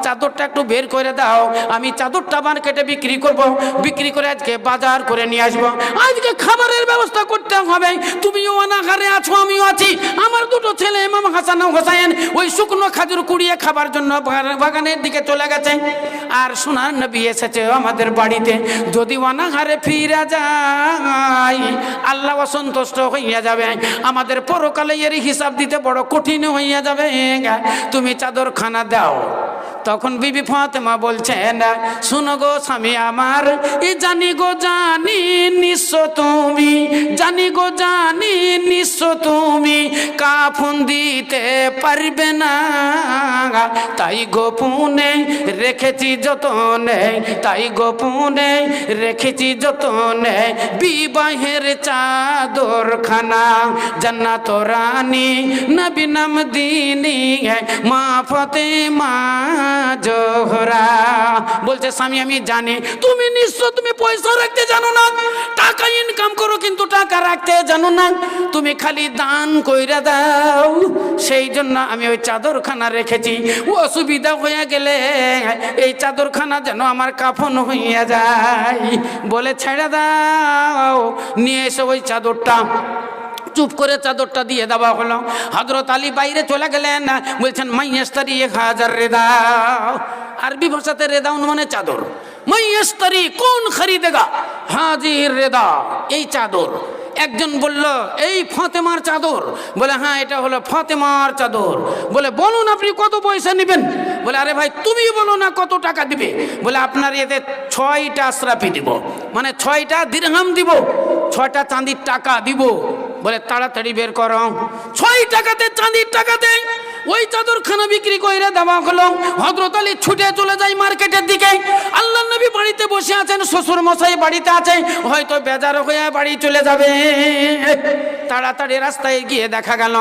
চাদরটা একটু বের করে দাও, আমি চাদরটা মার্কেটে বিক্রি করব, বিক্রি করে আজকে বাজার করে নিয়ে আসবো, আজকে খাবারের ব্যবস্থা করতে হবে। তুমিও অনাহারে আছো, আমিও আছি, আমার 2 ছেলে ইমাম হাসান ও হোসেন ওই শুকনো খাজুর কুড়িয়ে খাবার জন্য বাগানের দিকে চলে গেছে। আর সোনার নবী এসেছে আমাদের বাড়িতে, যদি অনাহারে ফিরে যায় আল্লাহ অসন্তুষ্ট হইয়া যাবে, আমাদের পরকালে এর হিসাব দিতে বড় কঠিন হইয়া যাবে, তুমি চাদর খানা দাও। তখন বিবি ফাতেমা বলছেন শুনো গো স্বামী আমার, এ জানি গো জানি নিশ্চয় তুমি, জানি গো জানি নিশ্চয় তুমি কাফন দিতে পারবে না, তাই গোপনে রেখেছি যতনে, তাই গোপনে রেখেছি যতনে বিবাহের চাদর খানা, জান্নাত রানী নবী নাম দিনী মা ফাতেমা জোহরা। বলছে স্বামী আমি জানি তুমি নিশ্চয় তুমি পয়সা রাখতে জানো না, টাকা ইনকাম করো কিন্তু টাকা রাখতে জানো না, তুমি খালি দান কইরা দাও, সেই জন্য আমি ওই চাদরখানা রেখেছি, অসুবিধা হয়ে গেলে এই চাদরখানা যেন আমার কাফন হইয়া যায়। বলে ছেড়ে দাও, নিয়ে এসে ওই চাদরটা চুপ করে চাদরটা দিয়ে দেওয়া হলো। হযরত আলী বাইরে চলে গেলেন, বলছেন মাইয়াস্তারি 1000 রেদা। আরবি ভাষাতে রেদাউন মানে চাদর। মাইয়াস্তারি কোন খরিদেগা হাজির রেদা, এই চাদর। একজন বলল এই ফাতেমার চাদর, বলে হ্যাঁ এটা হলো ফাতেমার চাদর। বলে বলুন আপনি কত পয়সা নেবেন? বলে আরে ভাই তুমি বলো না কত টাকা দিবে? বলে আপনার এতে 6টা আশরাফি দিব, মানে 6টা দিরহাম দিব, 6টা চাঁদির টাকা দিব। বলে তাড়াতাড়ি বের করো। 6 টাকাতে, চাঁদির টাকাতে ওই চাদরখানা বিক্রি করে দেওয়া হলো। হযরত আলী ছুটে চলে যায় মার্কেটের দিকে। আল্লাহর নবী বাড়িতে বসে আছেন, শ্বশুর মশাই বাড়িতে আছে, হয়তো বেজার হয়ে বাড়ি চলে যাবে। তাড়াতাড়ি রাস্তায় গিয়ে দেখা গেল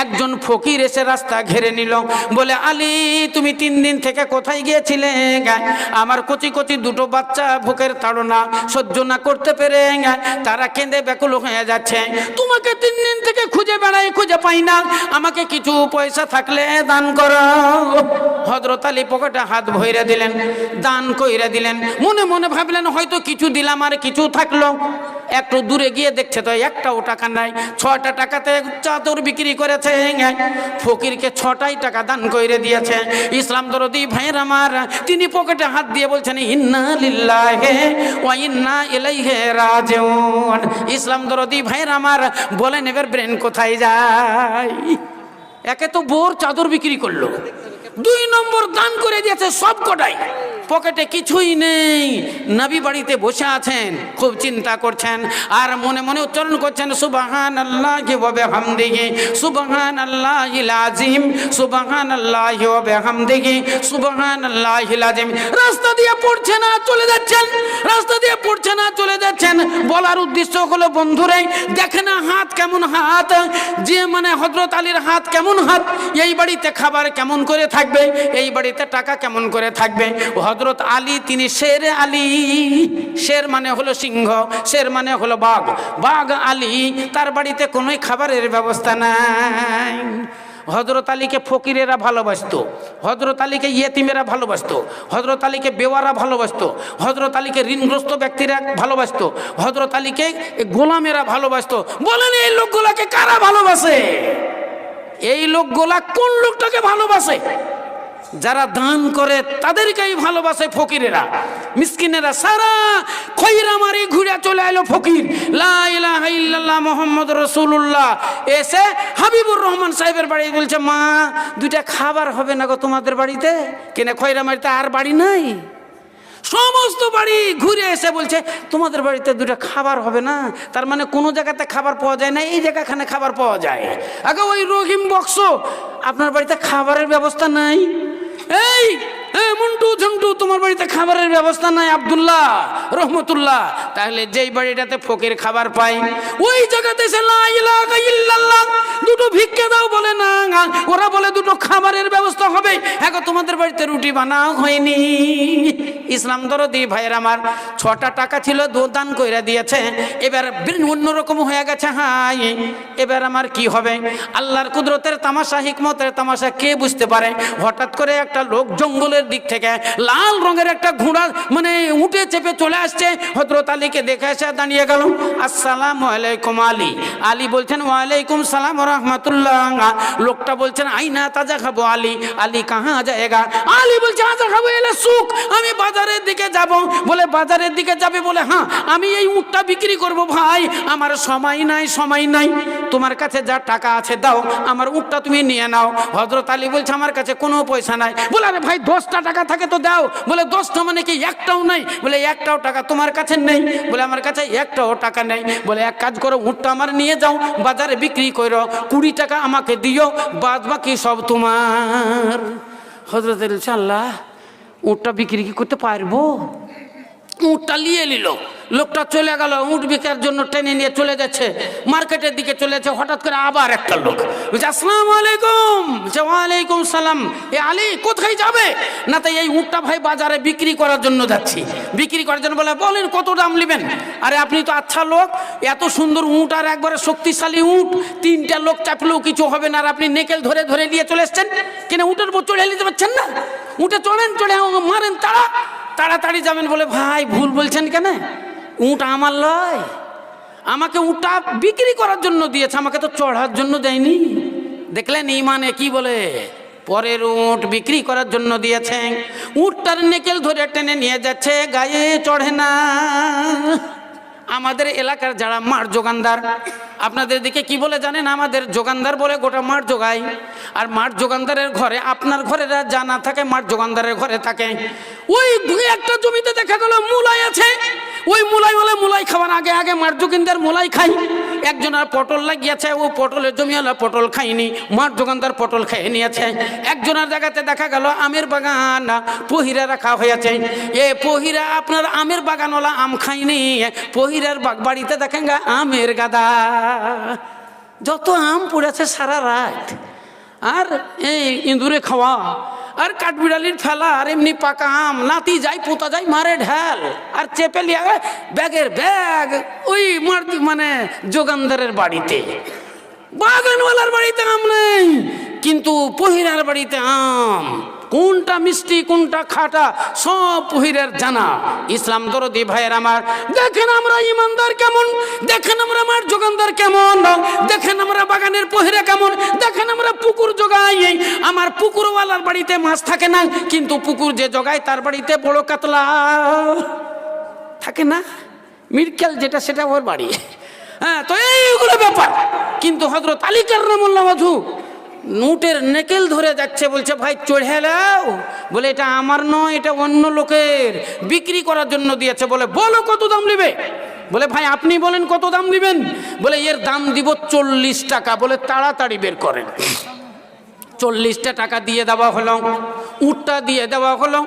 একজন ফকির এসে রাস্তা ঘিরে নিল। বলে আলী, তুমি 3 দিন থেকে কোথায় গিয়েছিলে? আমার কচি কচি 2 বাচ্চা বুকের তাড়না সহ্য না করতে পেরে তারা কেঁদে ব্যাকুল হয়ে যাচ্ছে। তোমাকে 3 দিন থেকে খুঁজে বেড়াই, খুঁজে পাই না। আমাকে কিছু পয়সা থাকলে দান করো। হযরত আলী পকেটে হাত ভরে দিলেন, দান কইরা দিলেন। মনে মনে ভাবলেন হয়তো কিছু দিলাম আর কিছু থাকলো। একটু দূরে গিয়ে দেখছে তো একটাও টাকা নাই। 6টা টাকাতে চাদর বিক্রি করেছে। ফকিরকে 6টাই টাকা দান করে দিয়েছে। ইসলাম দরদি ভাইয়ের আমার, তিনি পকেটে হাত দিয়ে বলছেন ইন্না লিল্লাহি ওয়া ইন্না ইলাইহি রাজিউন। ইসলাম দরদি ভাইয়ের আমার, বলেন এবার ব্রেন কোথায় যায়? একে তো বোর চাদর বিক্রি করলো, 2 নম্বর দান করে দিয়েছে সব কটাই। পকেটে কিছুই নেই, নবী বাড়িতে বসে আছেন, খুব চিন্তা করছেন আর মনে মনে উচ্চারণ করছেন সুবহানাল্লাহি ওয়া বিহামদিহি সুবহানাল্লাহিল আযীম সুবহানাল্লাহি ওয়া বিহামদিহি সুবহানাল্লাহিল আযীম। রাস্তা দিয়ে পড়ছে না চলে যাচ্ছেন, রাস্তা দিয়ে পড়ছে না চলে যাচ্ছেন। বলার উদ্দেশ্য হলো বন্ধুরে, দেখে না হাত কেমন হাত, যে মানে হযরত আলীর হাত কেমন হাত। এই বাড়িতে খাবার কেমন করে থাকবে, এই বাড়িতে টাকা কেমন করে থাকবে। হযরত আলী তিনি শের আলী, শের মানে হলো সিংহ, শের মানে হলো বাঘ, বাঘ আলী, তার বাড়িতে কোনো খাবারের ব্যবস্থা নাই। হযরত আলীকে ফকিরেরা ভালোবাসতো, হযরত আলীকে ইয়েতিমেরা ভালোবাসতো, হযরত আলীকে বেওয়ারা ভালোবাসতো, হযরত আলীকে ঋণগ্রস্ত ব্যক্তিরা ভালোবাসতো, হযরত আলীকে গোলামেরা ভালোবাসতো। বলেন এই লোকগুলাকে কারা ভালোবাসে? এই লোকগুলা কোন লোকটাকে ভালোবাসে? যারা দান করে তাদেরকেই ভালোবাসে ফকিরেরা, মিসকিনেরা। সারা খৈরামারি ঘুরে চলে এলো ফকির, লা ইলাহা ইল্লাল্লাহ মুহাম্মাদুর রাসূলুল্লাহ। এসে হাবিবুর রহমান সাহেবের বাড়ি বলছে, মা 2টা খাবার হবে না গো তোমাদের বাড়িতে? কেন খৈরামারিতে আর বাড়ি নাই? সমস্ত বাড়ি ঘুরে এসে বলছে তোমাদের বাড়িতে 2টা খাবার হবে না? তার মানে কোনো জায়গাতে খাবার পাওয়া যায় না, এই জায়গাখানে খাবার পাওয়া যায়। আগে ওই রহিম বক্স, আপনার বাড়িতে খাবারের ব্যবস্থা নাই? এই মন্টু ঝন্টু, তোমার বাড়িতে খাবারের ব্যবস্থা নাই? আব্দুল্লাহ রহমতুল্লাহ। তাহলে যেই বাড়িটাতে ফকির খাবার পায় ওই জায়গাতে সে লা ইলাহা ইল্লাল্লাহ 2টো ভিক্ষে দাও বলে না, ওরা বলে 2টো খাবারের ব্যবস্থা হবে। এখন তোমাদের বাড়িতে রুটি বানাও হয়নি। ইসলাম দরদি ভাইয়ের আমার, 6টা টাকা ছিল, দান কইরা দিয়েছে। এবার অন্যরকম হয়ে গেছে। হাই, এবার আমার কি হবে? আল্লাহর কুদরতের তামাশা, হিকমতের তামাশা কে বুঝতে পারে? হঠাৎ করে একটা লোক জঙ্গলের দিক থেকে লাল রঙের একটা ঘোড়া মানে উঠে চেপে চলে আসছে। হযরত আলীকে দেখে এসে দাঁড়িয়ে গেল। আসসালামু আলাইকুম আলী। আলী বলছেন ওয়ালাইকুম সালাম ওয়া রাহমাতুল্লাহ। লোকটা বলছেন আইনা তাজা খাবো আলী। আলী কাহা যায়গা? আলী বলছে আজা খাবো এলে সুখ, আমি বাজারের দিকে যাব। বলে বাজারের দিকে যাবে? বলে হ্যাঁ, আমি এই উটটা বিক্রি করব। ভাই আমার সময় নাই, সময় নাই, তোমার কাছে যা টাকা আছে দাও, আমার উটটা তুমি নিয়ে নাও। হযরত আলী বলছে আমার কাছে কোনো পয়সা নাই। বলে আরে ভাই 10টা টাকা থাকে তো দাও। বলে 10টা মানে কি একটাও নাই? বলে একটাও টাকা তোমার কাছে নেই? বলে আমার কাছে একটাও টাকা নেই। বলে এক কাজ করো, উটটা আমার নিয়ে যাও, বাজারে বিক্রি করো, 20 টাকা আমাকে দিও, বাদ বাকি সব তোমার। হযরত আলী বলছে আল্লাহ, উটটা বিক্রি কি করতে পারবো? উটটা নিয়ে নিল। লোকটা চলে গেল, উট বিকার জন্য টেনে নিয়ে চলে যাচ্ছে, মার্কেটের দিকে চলে যাচ্ছে। হঠাৎ করে আবার একটা লোক বলছে আসসালামু আলাইকুম। ওয়ালাইকুম সালাম। এ আলী কোথায় যাবে? না তাই এই উটটা ভাই বাজারে বিক্রি করার জন্য যাচ্ছি, বিক্রি করার জন্য। বলে বলেন কত দাম নেবেন? আরে আপনি তো আচ্ছা লোক, এত সুন্দর উট আর একবারে শক্তিশালী উট, 3টা লোক চাপলেও কিছু হবে না, আর আপনি নেকেল ধরে ধরে নিয়ে চলে এসছেন। কেন উটের উপর চড়ে নিতে পারছেন না? উঠে চড়েন, চড়ে মারেন, তাড়াতাড়ি যাবেন। বলে ভাই ভুল বলছেন কেন? উট আমার লয়, আমাকে উটটা বিক্রি করার জন্য দিয়েছে, আমাকে তো চড়ার জন্য দেয়নি। দেখলেন ইমানে কি বলে? পরের উট বিক্রি করার জন্য দিয়েছে। উটটার নেকেল ধরে টেনে নিয়ে যাচ্ছে, গায়ে চড়ে না। আমাদের এলাকার যারা মাঠ যোগানদার, আপনাদের দিকে কি বলে জানেন? আমাদের যোগানদার বলে গোটা মাঠ যোগায়। আর মাঠ যোগানদারের ঘরে, আপনার ঘরে যা না থাকে মাঠ যোগানদারের ঘরে থাকে। ওই একটা জমিতে দেখা গেল মুলাই আছে, ওই মুলাই বলে মুলাই খাওয়ার আগে আগে মাঠ যোগানদার মুলাই খাই। একজনের পটল লাগিয়েছে, ও পটলের জমিওয়ালা পটল খায়নি, মাঠ দোকানদার পটল খেয়ে নিয়েছে। একজনের জায়গাতে দেখা গেল আমের বাগান পহিরা রাখা হয়েছে, এ পহিরা আপনার আমের বাগানওয়ালা আম খায়নি, পহিরার বাড়িতে দেখেন গা আমের গাদা, যত আম পড়েছে সারা রাত। আর এই ইঁদুরে খাওয়া আর কাঠবিড়ালির ফেলা, আর এমনি পাকা আম নাতি যায় পোতা যায় মারে ঢাল, আর চেপে লিয়া ব্যাগের ব্যাগ ওই মানে যোগানদারের বাড়িতে। বাগানওয়ালার বাড়িতে আম নেই, কিন্তু পহিরার বাড়িতে আম। কোনটা মিষ্টি কোনটা খাটা সব পহিরের জানা। ইসলাম দরদি ভাইয়ের আমার, দেখেন আমরা ইমানদার কেমন, দেখেন আমরা মাঠ যোগানদার কেমন, দেখেন আমরা বাগানের পহিরা কেমন, দেখেন আমরা পুকুর জোগাই। আমার পুকুরওয়ালার বাড়িতে মাছ থাকে না, কিন্তু পুকুর যে জোগায় তার বাড়িতে বড় কাতলা থাকে না, মিরকেল যেটা সেটা ওর বাড়ি। হ্যাঁ, তো এইগুলো ব্যাপার। কিন্তু হযরত আলী কাররামাল্লাহু ওয়াজহু নুটের নেকেল ধরে যাচ্ছে, বলছে ভাই চড়ে নাও। বলে এটা আমার নয়, এটা অন্য লোকের, বিক্রি করার জন্য দিয়েছে। বলে বলো কত দাম নেবে? বলে ভাই আপনি বলেন কত দাম দিবেন? বলে এর দাম দিব 40 টাকা। বলে তাড়াতাড়ি বের করেন। 40টা টাকা দিয়ে দেওয়া হলো, উটটা দিয়ে দেওয়া হলো।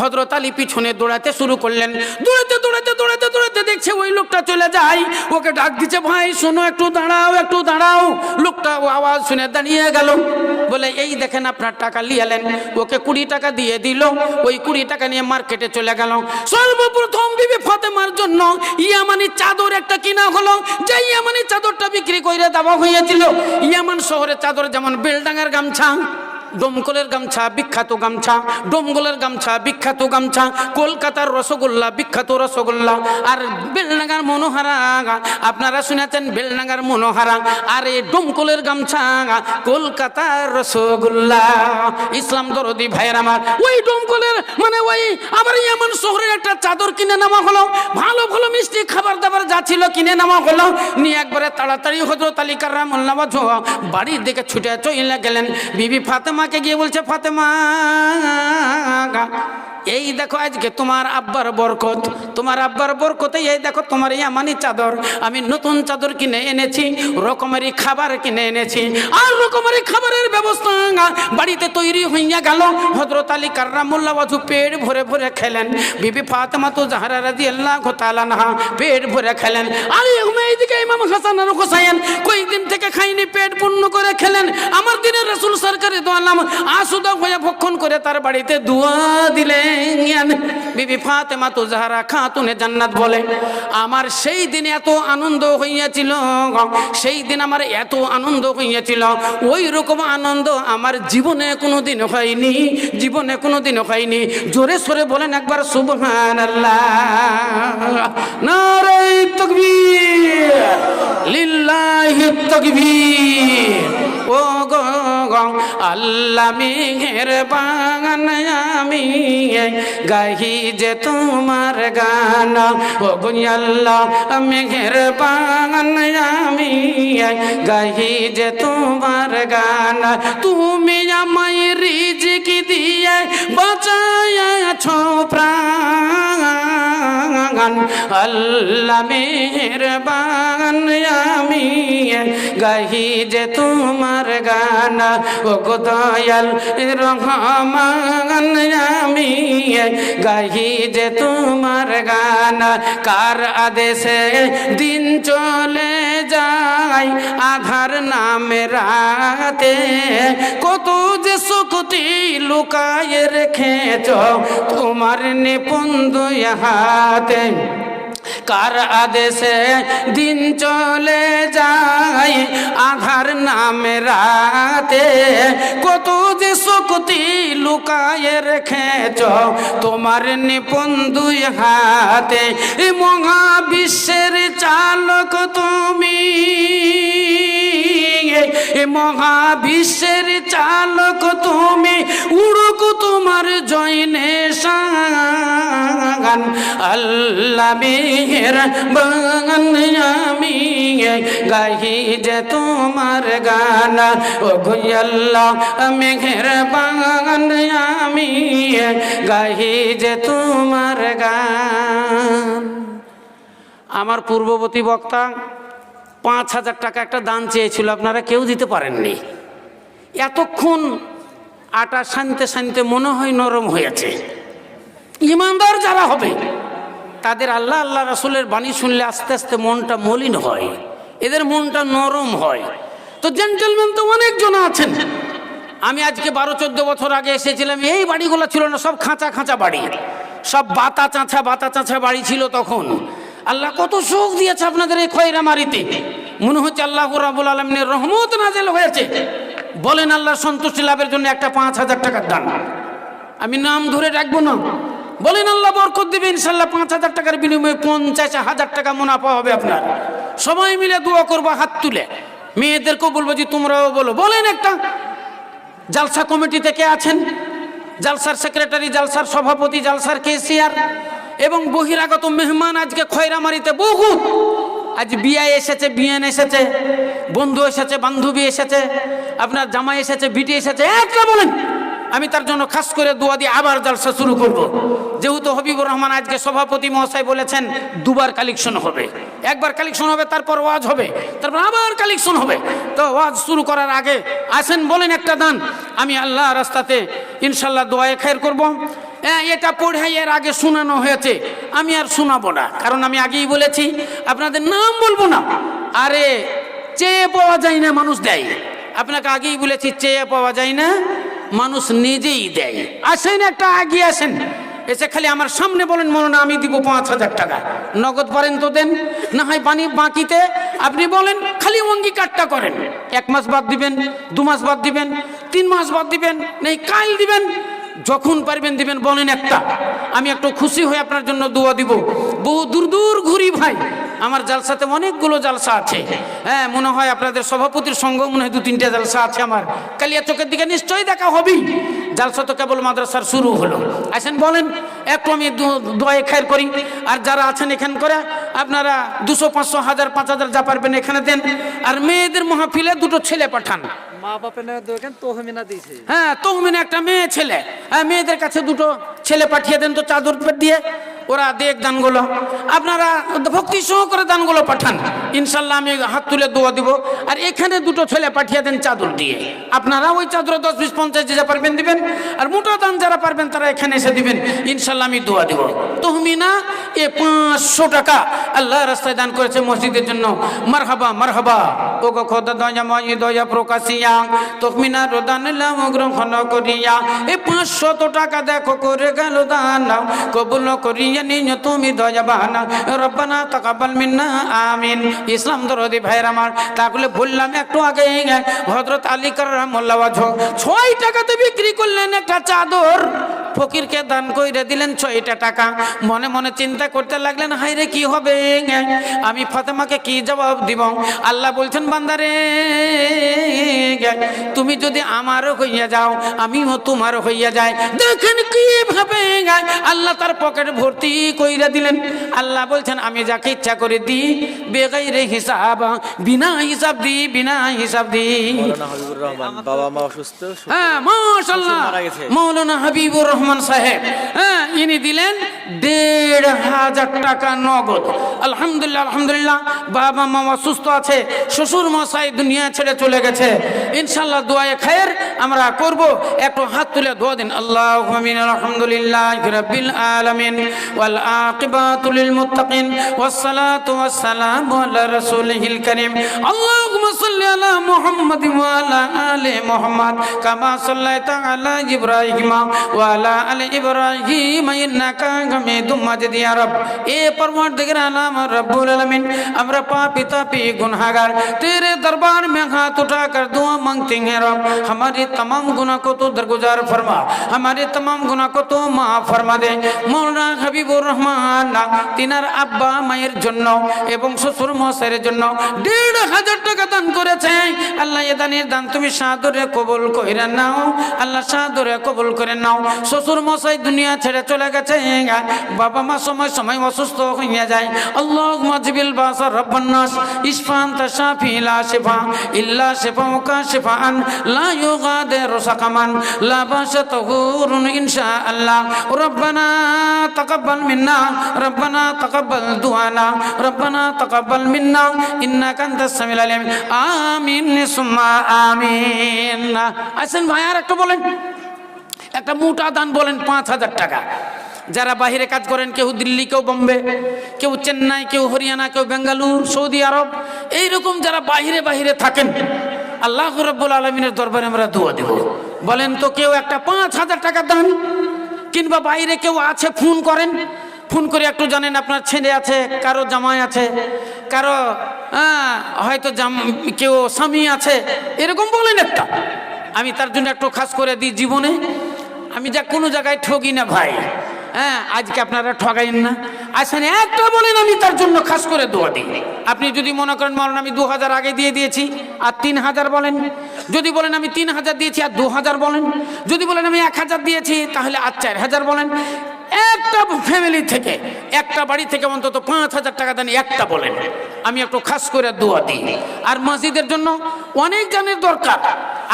হযরত আলী পিছনে দৌড়াতে শুরু করলেন। দৌড়াতে দৌড়াতে দৌড়াতে দৌড়াতে দেখছে ওই লোকটা চলে যায়, ওকে ডাক দিচ্ছে ভাই শোনো একটু দাঁড়াও একটু দাঁড়াও। লোকটা আওয়াজ শুনে দাঁড়িয়ে গেল। বলে এই দেখেন আপনার টাকা লিয়ালেন। ওকে 20 টাকা দিয়ে দিল। ওই 20 টাকা নিয়ে মার্কেটে চলে গেল। সর্বপ্রথম বিবি ফাতেমার জন্য ইয়ামানি চাদর একটা কিনা হলো। যে ইয়ামানি চাদরটা বিক্রি করে দেওয়া হয়েছিল। ইয়ামান শহরের চাদর যেমন বেলডাঙ্গার গামছা, ডোমকলের গামছা বিখ্যাত গামছা, ডোমকলের গামছা বিখ্যাত গামছা, কলকাতার রসগোল্লা বিখ্যাত রসগোল্লা, আর বেলডাঙ্গার মনোহারা আপনারা শুনেছেন বেলডাঙ্গার মনোহারা, আর এই ডোমকলের গামছা কলকাতার রসগোল্লা। ইসলাম দরদি ভাইয়ের আমার, ওই ডোমকলের মানে ওই আবার এমন শহরের একটা চাদর কিনে নেওয়া হলো। ভালো ভালো মিষ্টি খাবার দাবার যা ছিল কিনে নেওয়া হলো। নিয়ে একবারে তাড়াতাড়ি হযরত আলী কাররামাল্লাহু ওয়াজহু বাড়ির দিকে ছুটে চলে গেলেন। বিবি ফাতেমাকে গিয়ে বলছে ফাতেমা এই দেখো আজকে তোমার আব্বার বরকত, তোমার আব্বার বরকতে এই দেখো তোমার ইয়ামানি চাদর, আমি নতুন চাদর কিনে এনেছি, রকমারি খাবার কিনে এনেছি। আর রকমারি খাবারের ব্যবস্থা বাড়িতে তৈরি হইয়া গেল। হযরত আলী কাররামাল্লাহু ওয়াজহু পেট ভরে ভরে খেলেন। বিবি ফাতেমা তো জাহরা রাদিয়াল্লাহু তাআলা আনহা পেট ভরে খেলেন। আর এইদিকে ইমাম হাসান আর হুসাইন কয়েকদিন থেকে খাইনি, পেট পূর্ণ করে খেলেন। আমার দিনের রাসূল সরকারে দো আলম আসুদা হয়ে ভক্ষণ করে তার বাড়িতে দোয়া দিলেন। বিবি ফাতেমা তো জাহরা খাতুনে জান্নাত বলে, আমার সেই দিন এত আনন্দ হইয়াছিল, সেই দিন আমার এত আনন্দ হইয়াছিল, ওই রকম আনন্দ আমার জীবনে কোনোদিন হয়নি, জীবনে কোনোদিন হয়নি। জোরে সোরে বলেন একবার সুবহানাল্লাহ, নারে তাকবীর, লিল্লাহি তাকবীর। ও গো আল্লাহ মেহেরবান, আমি গাহি যে তোমার গান। ও গো আল্লাহ মেহেরবান, আমি গাহি যে তোমার গান। তুমি আমায় রিজিক দিয়ে বাঁচাইয়াছো প্রাণ, আল্লাহ মেহেরবান, আমি গাহি যে তোমার গান। ও গো দয়াল রহমান, আমি গাহি যে তোমার গান। কার আদেশে দিন চলে যায় আধার নামে রাতে, কত যে শক্তি লুকায় রেখেছ তোমার নিপুণ হাতে। কার আদেশে দিন চলে যায় আধার নামে রাতে, কত যে শক্তি লুকায় রেখেছ তোমার নিপুণ দুই হাতে। মহাবিশ্বের চালক তুমি, মহাবিশ্বের চালক তুমি, উড়ুক তোমার জয়নে শান। আল্লাহ মেহেরবান, আমি গাহি যে তোমার গান। ও গো আল্লাহ মেহেরবান, আমি গাহি যে তোমার গান। আমার পূর্ববর্তী বক্তা 5,000 টাকা একটা দান চেয়েছিল, আপনারা কেউ দিতে পারেননি। এতক্ষণ আটা শানতে শানতে মনে হয় নরম হয়েছে। ইমানদার যারা হবে তাদের আল্লাহ আল্লাহ রাসূলের বাণী শুনলে আস্তে আস্তে মনটা মলিন হয়, এদের মনটা নরম হয়। তো জেন্টেলম্যান তো অনেকজন আছেন। আমি আজকে 12-14 বছর আগে এসেছিলাম, এই বাড়িগুলো ছিল না, সব খাঁচা খাঁচা বাড়ি, সব বাতা চাঁচা বাড়ি ছিল তখন। আল্লাহ কত সুখ দিয়েছে আপনাদের এই খয়রামারিতে, মনে হচ্ছে আল্লাহ রাব্বুল আলামিনের রহমত নাযিল হয়েছে। বলেন আল্লাহর সন্তুষ্টি লাভের জন্য একটা 5,000 টাকার দান, আমি নাম ধরে রাখবো না, বলেন আল্লাহ বরকত দিবে ইনশাল্লাহ। 5,000 টাকার বিনিময়ে 50,000 টাকা মুনাফা হবে আপনার। সবাই মিলে দোয়া করবো হাত তুলে, মেয়েদেরকেও বলবো যে তোমরাও বলো। বলেন একটা জালসা কমিটিতে কে আছেন? জালসার সেক্রেটারি, জালসার সভাপতি, জালসার কেসিয়ার এবং বহিরাগত মেহমান আজকে খয়রামারিতে বহুত। আজ বিয়ে এসেছে, বিয়ান এসেছে, বন্ধু এসেছে, বান্ধবী এসেছে, আপনার জামাই এসেছে, বিটি এসেছে, একটা বলেন আমি তার জন্য খাস করে দোয়া দিয়ে আবার জালসা শুরু করব। যেহেতু হবিবুর রহমান আজকে সভাপতি মহাশয় বলেছেন 2বার কালেকশন হবে, 1বার কালেকশন হবে, তারপর ওয়াজ হবে, তারপর আবার কালেকশন হবে। তো ওয়াজ শুরু করার আগে আসেন বলেন একটা দান, আমি আল্লাহ রাস্তাতে ইনশাল্লাহ দোয়ায়ে খায়ের করব। এটা পড়ে এর আগে শোনানো হয়েছে, আমি আর শোনাবো না, কারণ আমি আগেই বলেছি আপনাদের নাম বলবো না। আরে চেয়ে পাওয়া যায় না, মানুষ দেয়। আপনাকে আগেই বলেছি চেয়ে পাওয়া যায় না, মানুষ নিজেই দেয়। আসেন একটা এগিয়ে আসেন, এসে খালি আমার সামনে বলেন মনে আমি দিব 5,000 টাকা, নগদ পারেন তো দেন, না হয় পানি বাকিতে আপনি বলেন, খালি অঙ্গীকারটা করেন। 1 মাস বাদ দিবেন, 2 মাস বাদ দিবেন, 3 মাস বাদ দিবেন, নেই কাল দিবেন, যখন পারবেন দিবেন। বলেন একটা, আমি একটু খুশি হয়ে আপনার জন্য দোয়া দিব। বহু দূর দূর ঘুরি ভাই, আমার জালসাতে অনেকগুলো জালসা আছে। হ্যাঁ, মনে হয় আপনাদের সভাপতির সঙ্গে মনে হয় 2-3টা জালসা আছে আমার। কালিয়া চোখের দিকে নিশ্চয়ই দেখা হবেই। জালসা তো কেবল মাদ্রাসার শুরু হলো। আসেন বলেন একটু আমি দোয়ায়ে খায়ের করি। আর যারা আছেন এখান করে আপনারা 200, 500, 1000, 5000 যা পারবেন এখানে দেন। আর মেয়েদের মাহফিলে 2টো ছেলে পাঠান। মা বাপের নামে দেখেন তহমিনা দিয়েছে। হ্যাঁ, তহমিনা একটা মেয়ে ছেলে, হ্যাঁ মেয়েদের কাছে 2টো ছেলে পাঠিয়ে দেন তো চাদর দিয়ে, ওরা দেখ দানগুলো। আপনারা ভক্তি সহকারে দানগুলো পাঠান, ইনশাল্লাহ আমি হাত তুলে দোয়া দিব। আর এখানে 2টো ছেলে পাঠিয়ে দেন চাদর দিয়ে। আপনারা ওই চাদরে 10, 20, 50 যা পারবেন দিবেন। আর মোটা দান যারা পারবেন তারা এখানে এসে দিবেন, ইনশাল্লাহ আমি দোয়া দিব। তহমিনা 500 টাকা আল্লাহ রাস্তায় দান করেছে মসজিদের জন্য। মারহাবা মারহাবা। ও গো খোদা দয়া ময় দয়া প্রকাশিয়া, তহমিনা রদান লাম গ্রহণ করিয়া। এই 500 টাকা দেখো করে গেল দান, কবুল করিয়া নিয়ে তুমি দয়াবান। রব্বানা তাকাব্বাল মিন্না আমিন। ইসলাম দরদি ভাইয়ের আমার, তাহলে বললাম একটু আগে হযরত আলী কারামাল্লাহু ওয়াজহু 6 টাকাতে বিক্রি করলেন একটা চাদর, ফকিরকে দান কইরা দিলেন 6টা টাকা। মনে মনে চিন্তা করতে লাগলেন, হায় রে কি হবে, আমি ফাতেমাকে কি জবাব দিব? আল্লাহ বলছেন বান্দারে, তুমি যদি আমারও হইয়া যাও আমিও তোমারও হইয়া যাই। দেখেন কিভাবে আল্লাহ তার পকেট ভর্তি কইরা দিলেন। আল্লাহ বলছেন আমি যাকে ইচ্ছা করে দিই, বেগাইরে হিসাব, বিনা হিসাব দিই, বিনা হিসাব দিই। মাওলানা হাবিবুর রহমান বাবা মা অসুস্থ, হ্যাঁ মাশাআল্লাহ, মাওলানা হাবিবুর রহমান সাহেব, হ্যাঁ ইনি দিলেন 1,500 টাকা নগদ। আলহামদুলিল্লাহ আলহামদুলিল্লাহ। বাবা মা অসুস্থ আছে, শ্বশুর মশাই দুনিয়া ছেড়ে চলে গেছে, ইনশাআল্লাহ দোয়ায়ে খায়ের আমরা করব। একটু হাত তুলে দোয়া দিন। আল্লাহুম্মা আমিন। আলহামদুলিল্লাহি রাব্বিল আলামিন ওয়াল আকিবাতু লিল মুত্তাকিন ওয়াস সালাতু ওয়াস সালামু আলা রাসূলিল কারীম। আল্লাহুম্মা সাল্লি আলা মুহাম্মাদ ওয়া আলা আলি মুহাম্মাদ কামা সাল্লাইতা আলা ইব্রাহিম ওয়া আলা আলি ইব্রাহিম ইন্নাকা হামিদুম মাজিদ। ইয়া রব, এ परवरदिगार आलम रब्बुल आलमीन, আমরা पापी तापी गुनहगार तेरे दरबार में हाथ उठाकर दुआ मांगते हैं रब, हमारे तमाम गुनाह को तो दरगुजार फरमा, हमारे तमाम गुनाह को तो माफ फरमा दे। मौलाना হাবিবুর রহমান তিনার আব্বা মায়ের জন্য এবং শ্বশুর মশাইয়ের জন্য 1,500 টাকা দান করেছে। আল্লাহ এ দানের দান তুমি সাদরে কবুল করে নাও, আল্লাহ সাদরে কবুল করে নাও। শ্বশুর মশাই দুনিয়া ছেড়ে চলে গেছে, বাবা মা সময় সময় অসুস্থ হয়ে যায়। আল্লাহুম্মা জিবিল বাসার রব্বান নাস ইশফান তাশাফি লা শিফা ইল্লা শিফাউকা শিফা সুমাআন লা ইউগাদিরু সাকামান লা বাসা তাহুরুন ইনশাআল্লাহ রব্বানা তাকাব্বাল মিন্না রব্বানা তাকাব্বাল দুআনা রব্বানা তাকাব্বাল মিন্না ইন্নাকা আনতাস সামিউল আলিম আমিন সুম্মা আমিন। আসেন ভাই আর একটু বলেন, একটা মোটা দান বলেন 5,000 টাকা। যারা বাহিরে কাজ করেন, কেউ দিল্লি, কেউ বোম্বে, কেউ চেন্নাই, কেউ হরিয়ানা, কেউ বেঙ্গালুরু, সৌদি আরব, এইরকম যারা বাহিরে থাকেন, আল্লাহ রাব্বুল আলামিনের দরবারে আমরা দোয়া দেব। বলেন তো কেউ একটা 5,000 টাকা দান, কিংবা বাইরে কেউ আছে ফোন করেন, ফোন করে একটু জানেন আপনার ছেলে আছে, কারো জামাই আছে, কারো হয়তো কেউ স্বামী আছে, এরকম বলেন একটা, আমি তার জন্য একটু খাস করে দিই। জীবনে আমি যা কোনো জায়গায় ঠগি না ভাই, হ্যাঁ আজকে আপনারা ঠগাইন না, আসেন একটা বলেন, আমি তার জন্য খাস করে দোয়া দিই। আপনি যদি মনে করেন মাওলানা আমি 2,000 আগে দিয়ে দিয়েছি আর 3,000 বলেন, যদি বলেন আমি 3,000 দিয়েছি আর 2,000 বলেন, যদি বলেন আমি 1,000 দিয়েছি তাহলে আর 4,000 বলেন। একটা ফ্যামিলি থেকে, একটা বাড়ি থেকে অন্তত 5,000 টাকা দেন, একটা বলেন, আমি একটু খাস করে দোয়া দিই। আর মসজিদের জন্য অনেক জানের দরকার,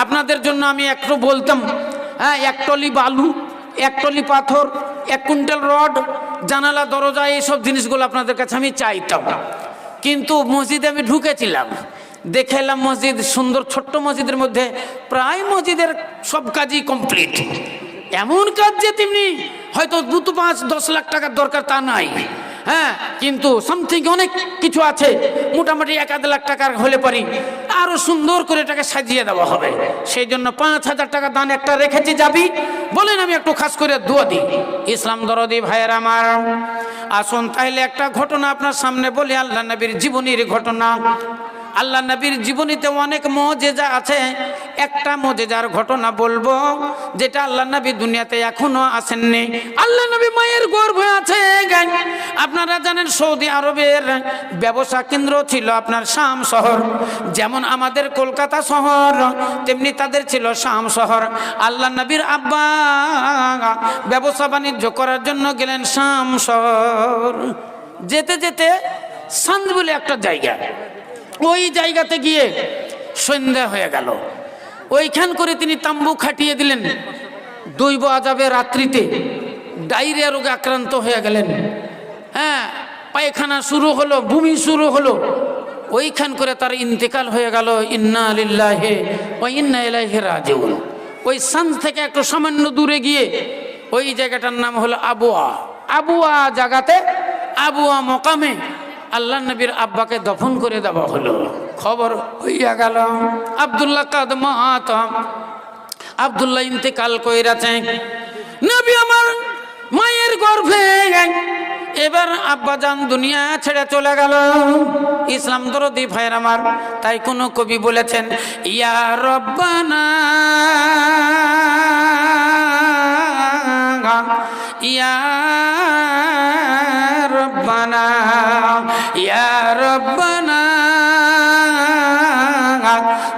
আপনাদের জন্য আমি একটু বলতাম, হ্যাঁ 1 টলি বালু, 1 টলি পাথর, 1 কুইন্টাল রড, জানালা দরজা, এইসব জিনিসগুলো আপনাদের কাছে আমি চাইতাম। কিন্তু মসজিদে আমি ঢুকেছিলাম, দেখে এলাম মসজিদ সুন্দর, ছোট্ট মসজিদের মধ্যে প্রায় মসজিদের সব কাজই কমপ্লিট। এমন কাজ যে তেমনি হয়তো 2-5-10 লাখ টাকার দরকার তা নাই, হ্যাঁ, কিন্তু সামথিং অনেক কিছু আছে, মোটামুটি 1-1.5 লাখ টাকার হলে পারি আরো সুন্দর করে এটাকে সাজিয়ে দেওয়া হবে। সেই জন্য 5,000 টাকা দান একটা রেখেছি, যাবি বলেন, আমি একটু খাস করে দোয়া দিই। ইসলাম দরদি ভাইয়ের আমার, আসুন তাইলে একটা ঘটনা আপনার সামনে বলি, আল্লাহ নবীর জীবনীর ঘটনা। আল্লাহ নবীর জীবনীতে অনেক মুজিজা আছে, একটা মুজিজার ঘটনা বলবো যেটা আল্লাহ নবী দুনিয়াতে এখনো আসেননি। আল্লাহ নবী মায়ের গর্ভে আছে। আপনারা জানেন সৌদি আরবের ব্যবসা কেন্দ্র ছিল আপনার শাম শহর, যেমন আমাদের কলকাতা শহর তেমনি তাদের ছিল শাম শহর। আল্লাহ নবীর আব্বা ব্যবসা বাণিজ্য করার জন্য গেলেন শাম শহর। যেতে যেতে সান্দ বলে একটা জায়গা, ওই জায়গাতে গিয়ে সন্ধ্যা হয়ে গেল। ওইখান করে তিনি তাম্বু খাটিয়ে দিলেন। দৈব আযাবে রাত্রিতে ডায়রিয়া রোগে আক্রান্ত হয়ে গেলেন, হ্যাঁ পায়খানা শুরু হলো, বমি শুরু হলো, ওইখান করে তার ইন্তেকাল হয়ে গেল। ইন্না লিল্লাহি ওয়া ইন্না ইলাইহি রাজিউন। ওই সান্দ থেকে একটু সামান্য দূরে গিয়ে ওই জায়গাটার নাম হলো আবুয়া। আবুয়া জায়গাতে, আবুয়া মকামে আল্লাহ নবীর আব্বাকে দফন করে দেওয়া হলো। খবর হইয়া গেল আব্দুল্লাহ কাদমাত, আব্দুল্লাহ ইন্তেকাল কইরাছে। নবী আমার মায়ের গর্ভে, এবার আব্বা জান দুনিয়া ছেড়ে চলে গেল। ইসলাম দরদি ভাইয়ের আমার, তাই কোন কবি বলেছেন, ইয়া রব্বানা ইয়া রব্বানা ইয়া রব্বানা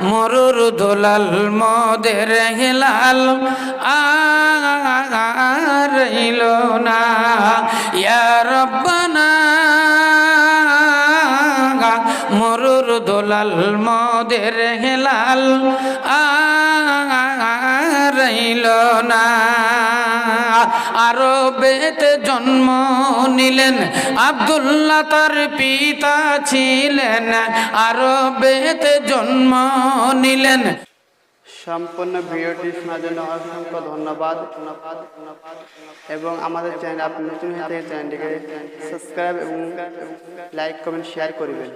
মরুর দোলাল মদের হেলাল আর রইলো না। ইয়া রব্বানা মরুর দোলাল মদের হেলাল আর রইলো না। আরবেতে জন্ম নিলেন আব্দুল্লাহ, তার পিতা ছিলেন। আরবেতে জন্ম নিলেন। সম্পূর্ণ ভিডিওটি শোনার জন্য অসংখ্য ধন্যবাদ। এবং আমাদের চ্যানেল, আপনি নতুন হয়ে থাকলে চ্যানেলটিকে সাবস্ক্রাইব এবং লাইক কমেন্ট শেয়ার করবেন।